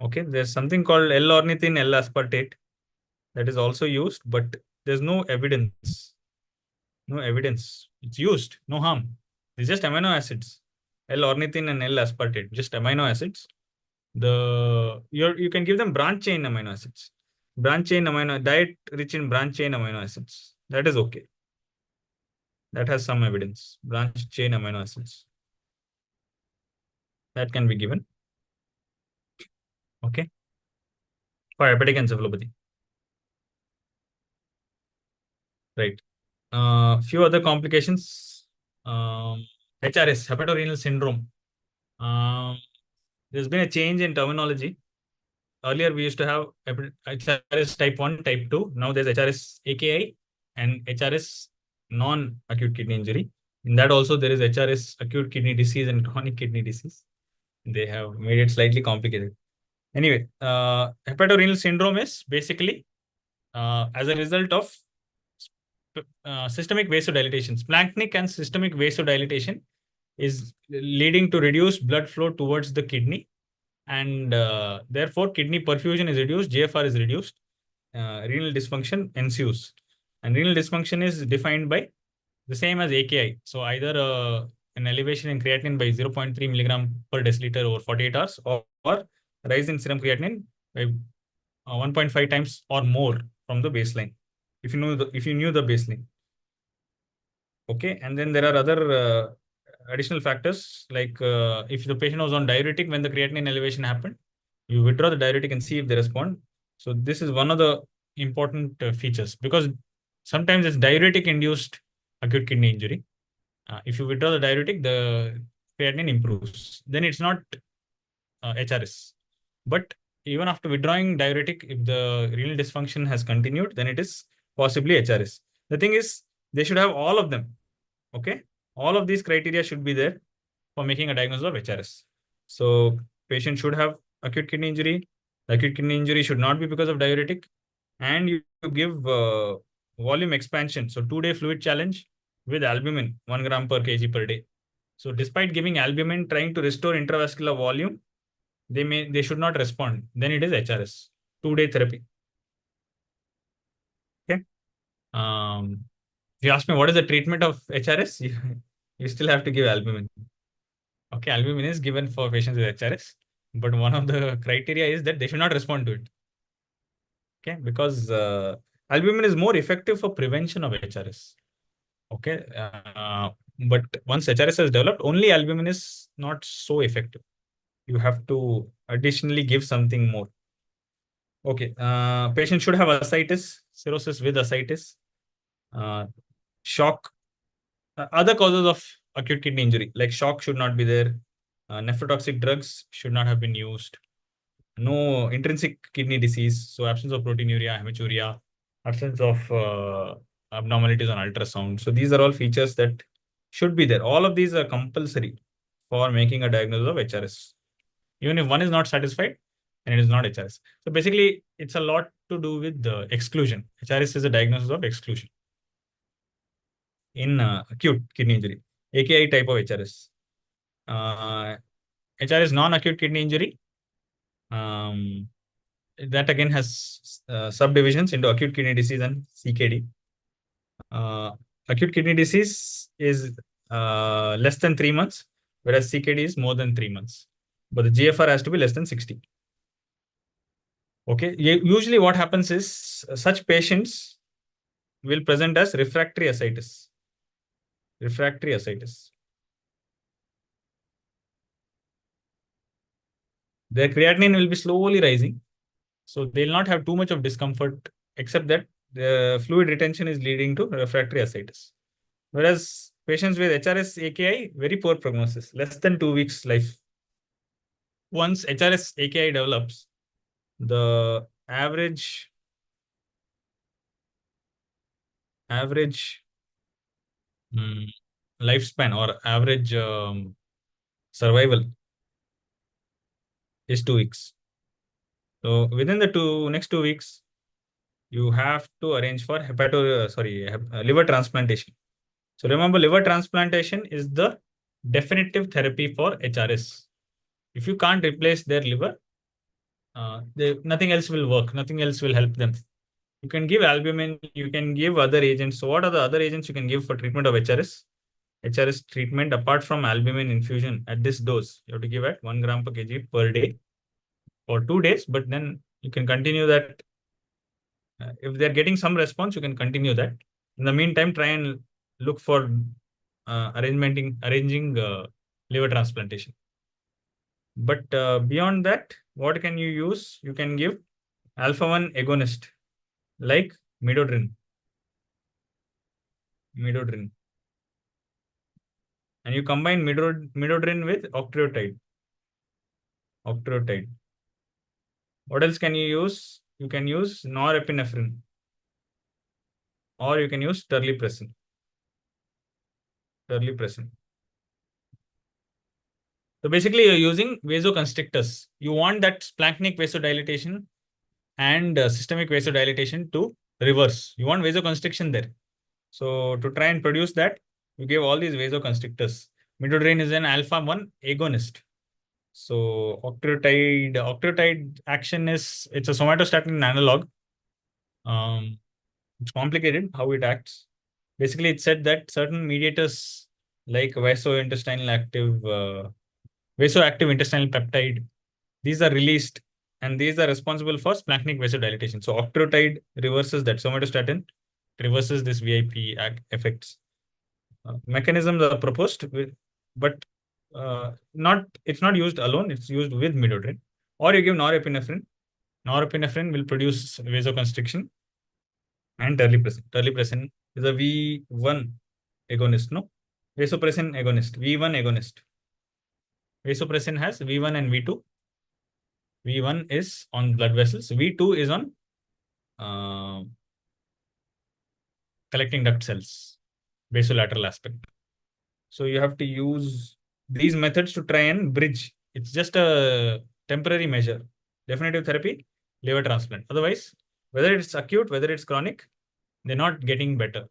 Okay. There's something called L-ornithine L-aspartate that is also used, but there's no evidence. No evidence. It's used, no harm. It's just amino acids. L-ornithine and L-aspartate, just amino acids. You can give them branch chain amino acids. Branch chain amino diet rich in branch chain amino acids. That is okay. That has some evidence. Branch chain amino acids. That can be given. Okay. For hepatic encephalopathy. Right. Few other complications. HRS, hepatorenal syndrome. There's been a change in terminology. Earlier, we used to have HRS type 1, type 2. Now there's HRS AKI and HRS non-acute kidney injury. In that also, there is HRS acute kidney disease and chronic kidney disease. They have made it slightly complicated. Anyway, hepatorenal syndrome is basically as a result of systemic vasodilatation. Splanchnic and systemic vasodilatation is leading to reduced blood flow towards the kidney, and therefore kidney perfusion is reduced, GFR is reduced, renal dysfunction ensues. And renal dysfunction is defined by the same as AKI. So either an elevation in creatinine by 0.3 milligram per deciliter over 48 hours, or rise in serum creatinine by 1.5 times or more from the baseline. If you knew the baseline. Okay, and then there are other additional factors like if the patient was on diuretic when the creatinine elevation happened, you withdraw the diuretic and see if they respond. So this is one of the important features, because sometimes it's diuretic induced acute kidney injury. If you withdraw the diuretic, the creatinine improves. Then it's not HRS. But even after withdrawing diuretic, if the renal dysfunction has continued, then it is possibly HRS. The thing is, they should have all of them. Okay. All of these criteria should be there for making a diagnosis of HRS. So patient should have acute kidney injury. The acute kidney injury should not be because of diuretic. And you give volume expansion. So 2-day fluid challenge with albumin, 1 gram per kg per day. So despite giving albumin, trying to restore intravascular volume, they should not respond. Then it is HRS, 2-day therapy. Okay. If you ask me what is the treatment of HRS, you still have to give albumin. Okay, albumin is given for patients with HRS, but one of the criteria is that they should not respond to it. Okay, because albumin is more effective for prevention of HRS. Okay, But once HRS has developed, only albumin is not so effective. You have to additionally give something more. Okay, patient should have ascites, cirrhosis with ascites, uh, shock. Other causes of acute kidney injury, like shock, should not be there. Nephrotoxic drugs should not have been used. No intrinsic kidney disease, so absence of proteinuria, hematuria, absence of abnormalities on ultrasound. So these are all features that should be there. All of these are compulsory for making a diagnosis of HRS. Even if one is not satisfied, and it is not HRS. So basically, it's a lot to do with the exclusion. HRS is a diagnosis of exclusion in acute kidney injury, AKI type of HRS. HRS non-acute kidney injury. Um, that again has subdivisions into acute kidney disease and CKD. Uh, Acute kidney disease is less than 3 months, whereas CKD is more than 3 months. But the GFR has to be less than 60. Okay. Usually, what happens is such patients will present as refractory ascites. Refractory ascites. Their creatinine will be slowly rising. So they'll not have too much of discomfort, except that the fluid retention is leading to refractory ascites. Whereas patients with HRS AKI, very poor prognosis, less than 2 weeks life. Once HRS AKI develops, the average lifespan or average survival is 2 weeks. So within the next 2 weeks, you have to arrange for liver transplantation. So remember, liver transplantation is the definitive therapy for HRS. If you can't replace their liver, nothing else will work. Nothing else will help them. You can give albumin, you can give other agents. So what are the other agents you can give for treatment of HRS? HRS treatment, apart from albumin infusion at this dose, you have to give at 1 gram per kg per day for 2 days, but then you can continue that. If they're getting some response, you can continue that. In the meantime, try and look for arranging liver transplantation. But beyond that, what can you use? You can give alpha-1 agonist like midodrine. Midodrine. And you combine midodrine with octreotide. Octreotide. What else can you use? You can use norepinephrine, or you can use terlipressin. Terlipressin. So basically, you're using vasoconstrictors. You want that splanchnic vasodilatation and systemic vasodilatation to reverse. You want vasoconstriction there. So to try and produce that, you give all these vasoconstrictors. Midodrine is an alpha-1 agonist. So octreotide action it's a somatostatin analog. It's complicated how it acts. Basically, it said that certain mediators like vasoactive intestinal peptide, these are released, and these are responsible for splanchnic vasodilatation. So octreotide reverses that. Somatostatin reverses this VIP effects. Mechanisms are proposed, but it's not used alone. It's used with midodrine, or you give norepinephrine. Norepinephrine will produce vasoconstriction, and terlipressin. Terlipressin is a V1 agonist, no? Vasopressin agonist, V1 agonist. Vasopressin has V1 and V2. V1 is on blood vessels. V2 is on uh, collecting duct cells, basolateral aspect. So you have to use these methods to try and bridge. It's just a temporary measure. Definitive therapy, liver transplant. Otherwise, whether it's acute, whether it's chronic, they're not getting better.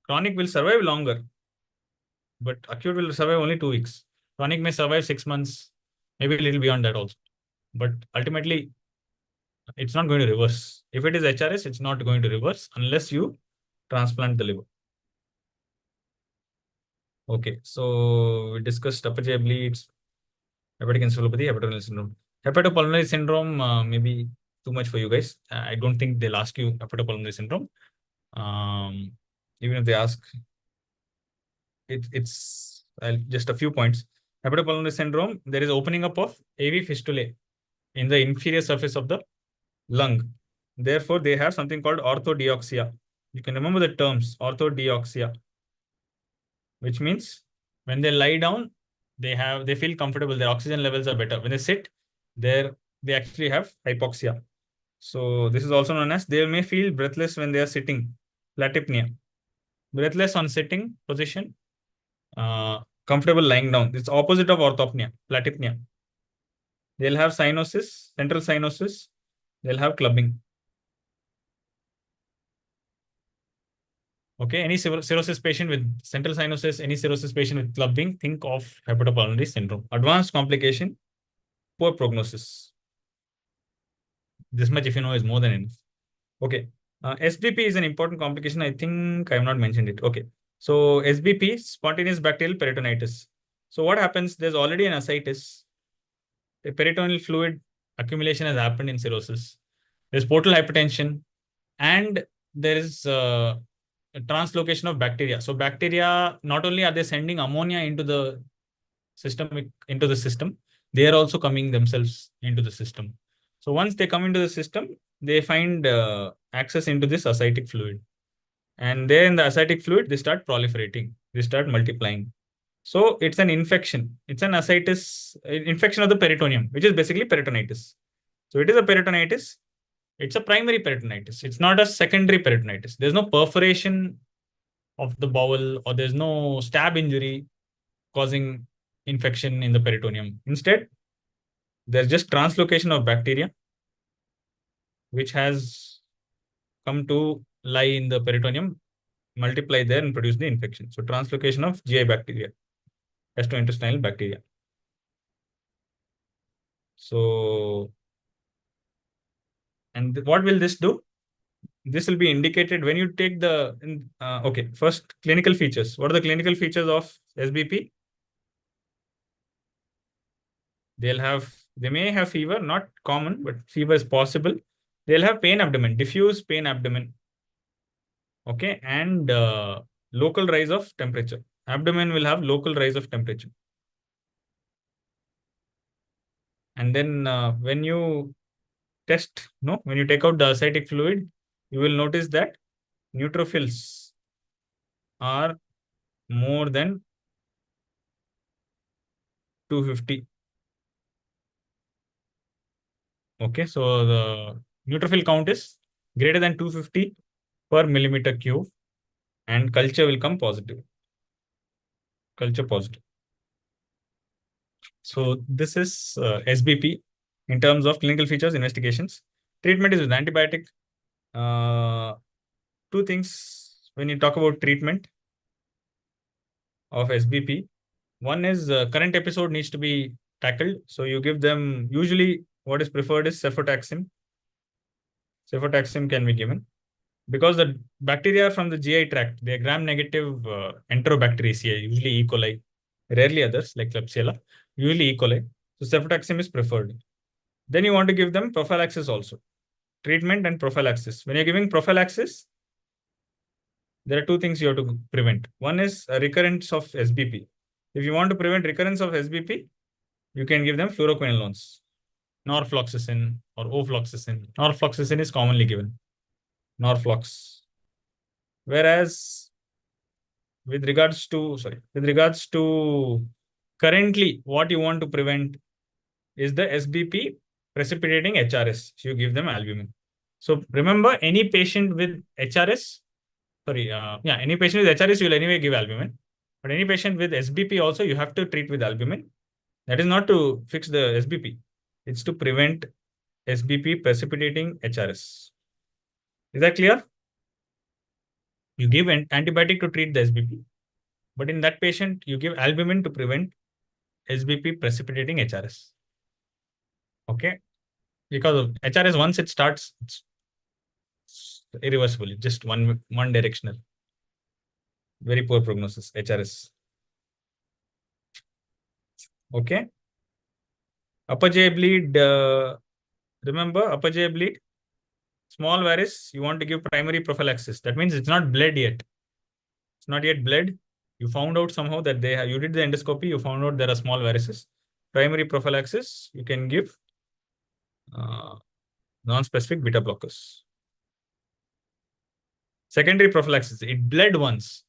Chronic will survive longer, but acute will survive only 2 weeks. Chronic may survive 6 months, maybe a little beyond that also. But ultimately, it's not going to reverse. If it is HRS, it's not going to reverse unless you transplant the liver. Okay, so we discussed Upper bleeds, hepatic encephalopathy, hepatopulmonary syndrome. Hepatopulmonary syndrome maybe too much for you guys. I don't think they'll ask you hepatopulmonary syndrome. Even if they ask, it's just a few points. Hepatopulmonary syndrome, there is opening up of AV fistulae in the inferior surface of the lung. Therefore, they have something called orthodeoxia. You can remember the terms orthodeoxia, which means when they lie down, they feel comfortable. Their oxygen levels are better. When they sit, they actually have hypoxia. So this is also known as they may feel breathless when they are sitting, platypnea. Breathless on sitting position, comfortable lying down. It's opposite of orthopnea, platypnea. They'll have cyanosis, central cyanosis. They'll have clubbing. Okay, any cirrhosis patient with central cyanosis, any cirrhosis patient with clubbing, think of hepatopulmonary syndrome. Advanced complication, poor prognosis. This much, if you know, is more than enough. Okay. SBP is an important complication. I think I have not mentioned it. Okay. So SBP, spontaneous bacterial peritonitis. So what happens? There's already an ascites. The peritoneal fluid accumulation has happened in cirrhosis. There's portal hypertension, and there is a translocation of bacteria. So bacteria, not only are they sending ammonia into the system, they are also coming themselves into the system. So once they come into the system, they find access into this ascitic fluid. And there in the ascitic fluid, they start proliferating, they start multiplying. So it's an infection. It's an ascites, infection of the peritoneum, which is basically peritonitis. So it is a peritonitis. It's a primary peritonitis. It's not a secondary peritonitis. There's no perforation of the bowel, or there's no stab injury causing infection in the peritoneum. Instead, there's just translocation of bacteria, which has come to lie in the peritoneum, multiply there and produce the infection. So translocation of GI bacteria, gastrointestinal bacteria. So, and what will this do? This will be indicated when you take the, okay, first clinical features. What are the clinical features of SBP? They may have fever, not common, but fever is possible. They'll have pain abdomen, diffuse pain abdomen. Okay, and local rise of temperature. Abdomen will have local rise of temperature. And then when you test, no, when you take out the ascitic fluid, you will notice that neutrophils are more than 250. Okay, so the neutrophil count is greater than 250 per millimeter cube, and culture will come positive. Culture positive. So this is SBP in terms of clinical features, investigations. Treatment is with antibiotic. Two things when you talk about treatment of SBP. One is current episode needs to be tackled. So you give them, usually what is preferred is cefotaxime. Cefotaxime can be given because the bacteria from the GI tract, they are gram-negative Enterobacteriaceae, usually E. coli, rarely others like Klebsiella, usually E. coli. So cefotaxime is preferred. Then you want to give them prophylaxis also. Treatment and prophylaxis. When you're giving prophylaxis, there are two things you have to prevent. One is a recurrence of SBP. If you want to prevent recurrence of SBP, you can give them fluoroquinolones, norfloxacin or ofloxacin. Norfloxacin is commonly given, Norflox. Whereas with regards to currently what you want to prevent is the SBP precipitating HRS. So you give them albumin. So remember, any patient with HRS, any patient with HRS, you will anyway give albumin. But any patient with SBP also, you have to treat with albumin. That is not to fix the SBP. It's to prevent SBP precipitating HRS. Is that clear? You give an antibiotic to treat the SBP. But in that patient, you give albumin to prevent SBP precipitating HRS. Okay? Because of HRS, once it starts, it's irreversible, just one directional. Very poor prognosis, HRS. Okay? Upper GI bleed, remember upper GI bleed, small varus, you want to give primary prophylaxis. That means it's not bled yet. It's not yet bled. You found out somehow that you did the endoscopy, you found out there are small varices. Primary prophylaxis, you can give uh, non-specific beta blockers. Secondary prophylaxis, it bled once.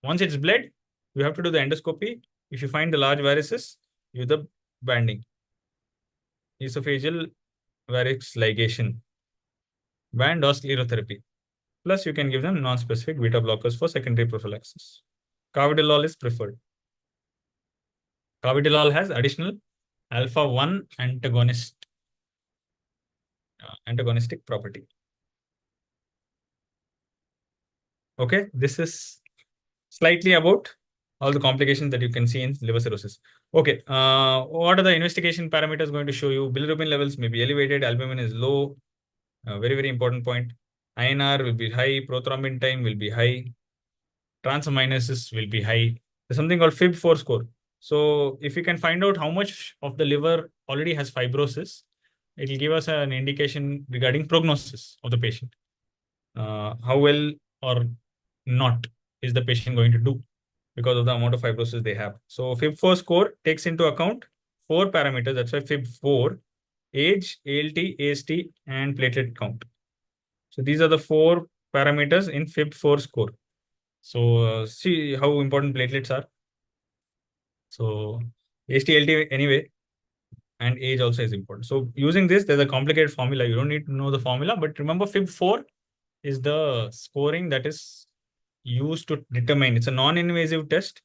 Once it's bled, you have to do the endoscopy. If you find the large varices, you do the banding. Esophageal varix ligation, band or sclerotherapy. Plus, you can give them non-specific beta blockers for secondary prophylaxis. Carvedilol is preferred. Carvedilol has additional alpha 1 antagonistic property. Okay, this is slightly about all the complications that you can see in liver cirrhosis. Okay, what are the investigation parameters going to show you? Bilirubin levels may be elevated, albumin is low, very, very important point. INR will be high, prothrombin time will be high, transaminases will be high. There's something called FIB4 score. So if you can find out how much of the liver already has fibrosis, it will give us an indication regarding prognosis of the patient. How well or not is the patient going to do because of the amount of fibrosis they have. So FIB4 score takes into account 4 parameters. That's why FIB4, age, ALT, AST, and platelet count. So these are the 4 parameters in FIB4 score. So see how important platelets are. So AST, ALT anyway, and age also is important. So using this, there's a complicated formula. You don't need to know the formula, but remember FIB4 is the scoring that is used to determine. It's a non-invasive test,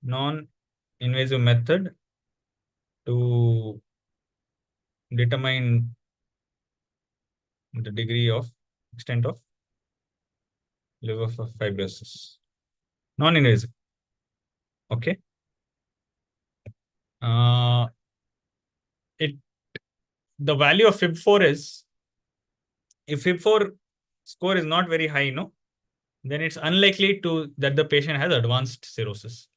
non-invasive method to determine the degree of extent of liver fibrosis. Non-invasive. Okay. It the value of FIB4 is, if FIB4 score is not very high, then it's unlikely that the patient has advanced cirrhosis.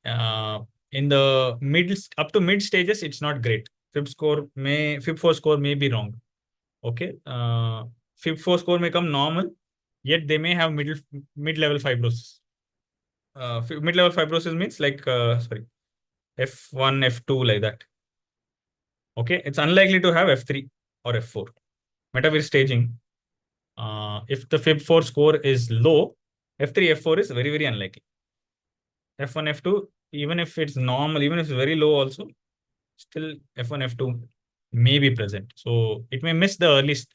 In the up to mid stages, it's not great. FIB4 score may be wrong. Okay. FIB4 score may come normal, yet they may have mid-level fibrosis. Mid-level fibrosis means like, F1, F2, like that. Okay. It's unlikely to have F3 or F4. Metavirus staging. If the FIB4 score is low, F3, F4 is very, very unlikely. F1, F2, even if it's normal, even if it's very low also, still F1, F2 may be present. So it may miss the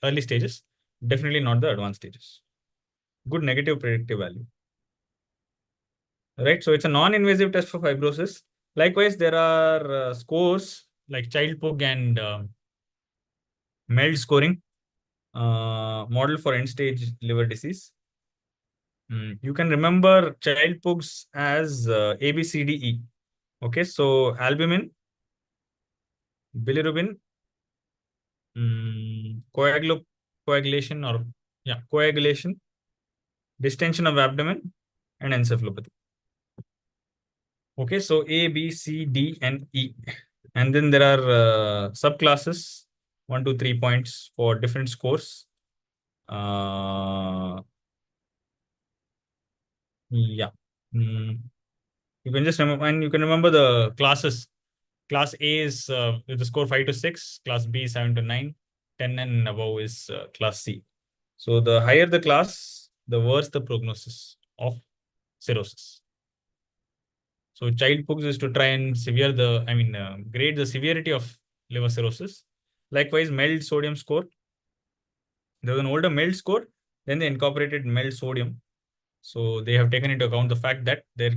early stages, definitely not the advanced stages. Good negative predictive value. Right. So it's a non-invasive test for fibrosis. Likewise, there are scores like child pug and MELD scoring, model for end-stage liver disease. You can remember child pugs as A, B, C, D, E. Okay, so albumin, bilirubin, coagulation, distension of abdomen, and encephalopathy. Okay, so A, B, C, D, and E. And then there are subclasses, 1 to 3 points for different scores. Yeah. You can just remember, and you can remember the classes. Class A is with the score 5 to 6, class B 7 to 9, 10 and above is class C. So the higher the class, the worse the prognosis of cirrhosis. So child pugs is to try and grade the severity of liver cirrhosis. Likewise, MELD sodium score. There was an older MELD score, then they incorporated MELD sodium. So they have taken into account the fact that there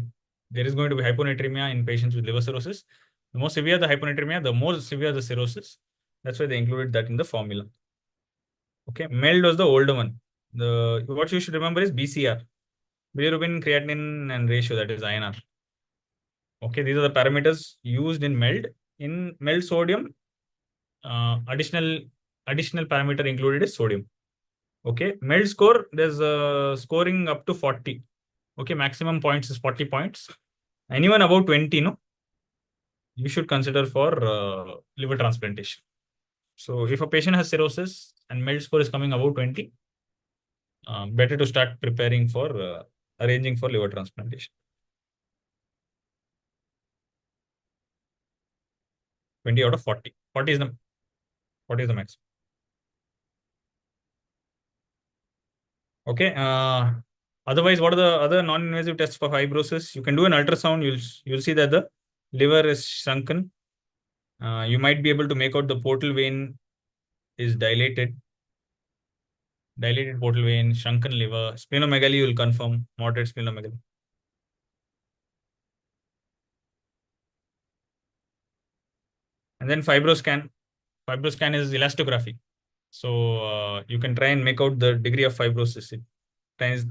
is going to be hyponatremia in patients with liver cirrhosis. The more severe the hyponatremia, the more severe the cirrhosis. That's why they included that in the formula. Okay, MELD was the older one. What you should remember is BCR, bilirubin, creatinine, and ratio, that is INR. Okay, these are the parameters used in MELD. In MELD sodium, additional parameter included is sodium. Okay, MELD score, there's a scoring up to 40. Okay, maximum points is 40 points. Anyone above 20, you should consider for liver transplantation. So if a patient has cirrhosis and MELD score is coming above 20, better to start preparing for arranging for liver transplantation. 20 out of 40. 40 is the max. Okay. Otherwise, what are the other non-invasive tests for fibrosis? You can do an ultrasound. You'll see that the liver is shrunken. You might be able to make out the portal vein is dilated. Dilated portal vein, shrunken liver. Splenomegaly will confirm moderate splenomegaly. And then fibroscan. Fibroscan is elastography. So you can try and make out the degree of fibrosis. It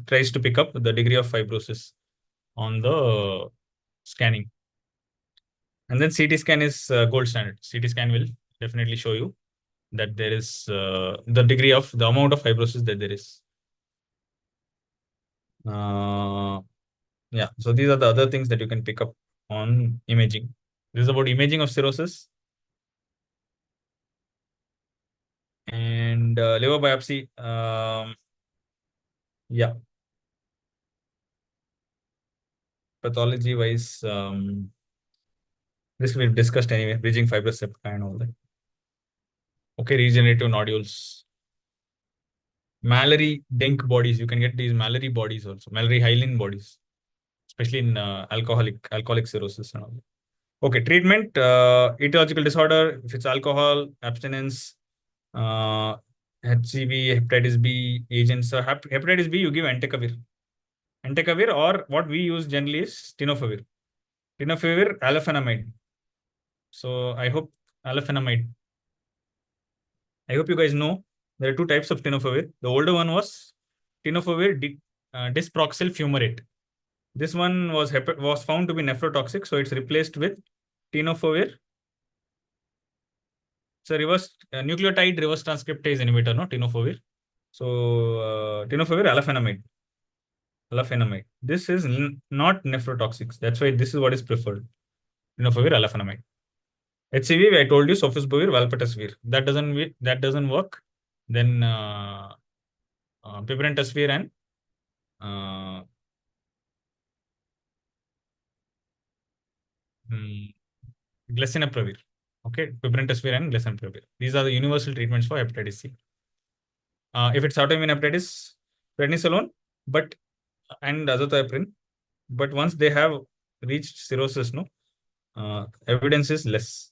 tries to pick up the degree of fibrosis on the scanning. And then CT scan is gold standard. CT scan will definitely show you that there is the degree of the amount of fibrosis that there is. Yeah, so these are the other things that you can pick up on imaging. This is about imaging of cirrhosis. And liver biopsy. Yeah. Pathology wise, this we've discussed anyway, bridging fibrous septa and all that. Okay, regenerative nodules. Mallory Dink bodies. You can get these Mallory bodies also, Mallory Hylin bodies, especially in alcoholic cirrhosis and all that. Okay, treatment, etiological disorder, if it's alcohol, abstinence, HCV, hepatitis B agents. So hepatitis B, you give entecavir. Entecavir, or what we use generally is tenofovir. Tenofovir, alafenamide. So I hope alafenamide. I hope you guys know there are two types of tenofovir. The older one was tenofovir disproxyl fumarate. This one was found to be nephrotoxic, so it's replaced with tenofovir. It's a nucleotide reverse transcriptase inhibitor, no, tenofovir. So tenofovir alafenamide. Alafenamide. This is not nephrotoxic. That's why this is what is preferred. Tenofovir alafenamide. HCV, I told you, sofosbuvir, valpatasvir. That doesn't work. Then pibrentasvir and glesinapravir. Okay, pibrentasvir and glesinapravir. These are the universal treatments for hepatitis C. If it's autoimmune hepatitis, prednisolone, and azathioprine. But once they have reached cirrhosis, no, evidence is less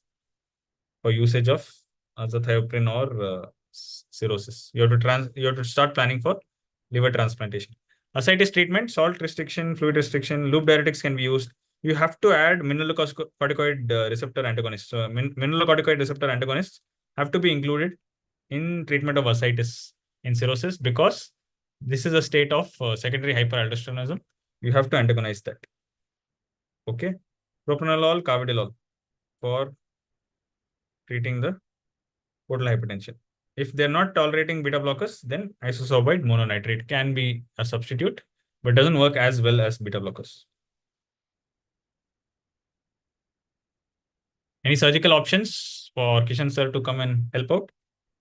for usage of azathioprine or cirrhosis. You have to start planning for liver transplantation. Ascites treatment, salt restriction, fluid restriction, loop diuretics can be used. You have to add mineralocorticoid receptor antagonists. So mineralocorticoid receptor antagonists have to be included in treatment of ascites in cirrhosis, because this is a state of secondary hyperaldosteronism. You have to antagonize that. Okay. Propranolol, carvedilol for treating the portal hypertension. If they're not tolerating beta blockers, then isosorbide mononitrate can be a substitute, but doesn't work as well as beta blockers. Any surgical options for Kishan sir to come and help out?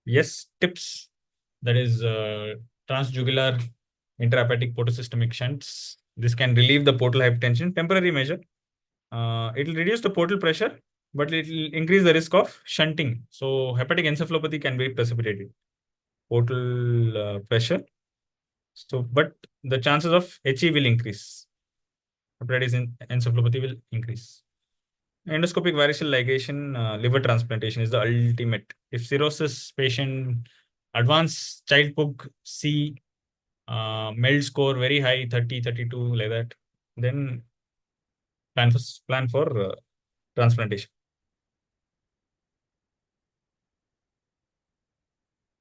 Yes, tips. That is transjugular intrahepatic portosystemic shunts. This can relieve the portal hypertension, temporary measure. It will reduce the portal pressure, but it will increase the risk of shunting. So hepatic encephalopathy can be precipitated. Portal pressure. So, but the chances of HE will increase. Hepatitis encephalopathy will increase. Endoscopic variceal ligation, liver transplantation is the ultimate. If cirrhosis patient, advanced child PUG C, MELD score very high, 30, 32, like that, then plan for transplantation.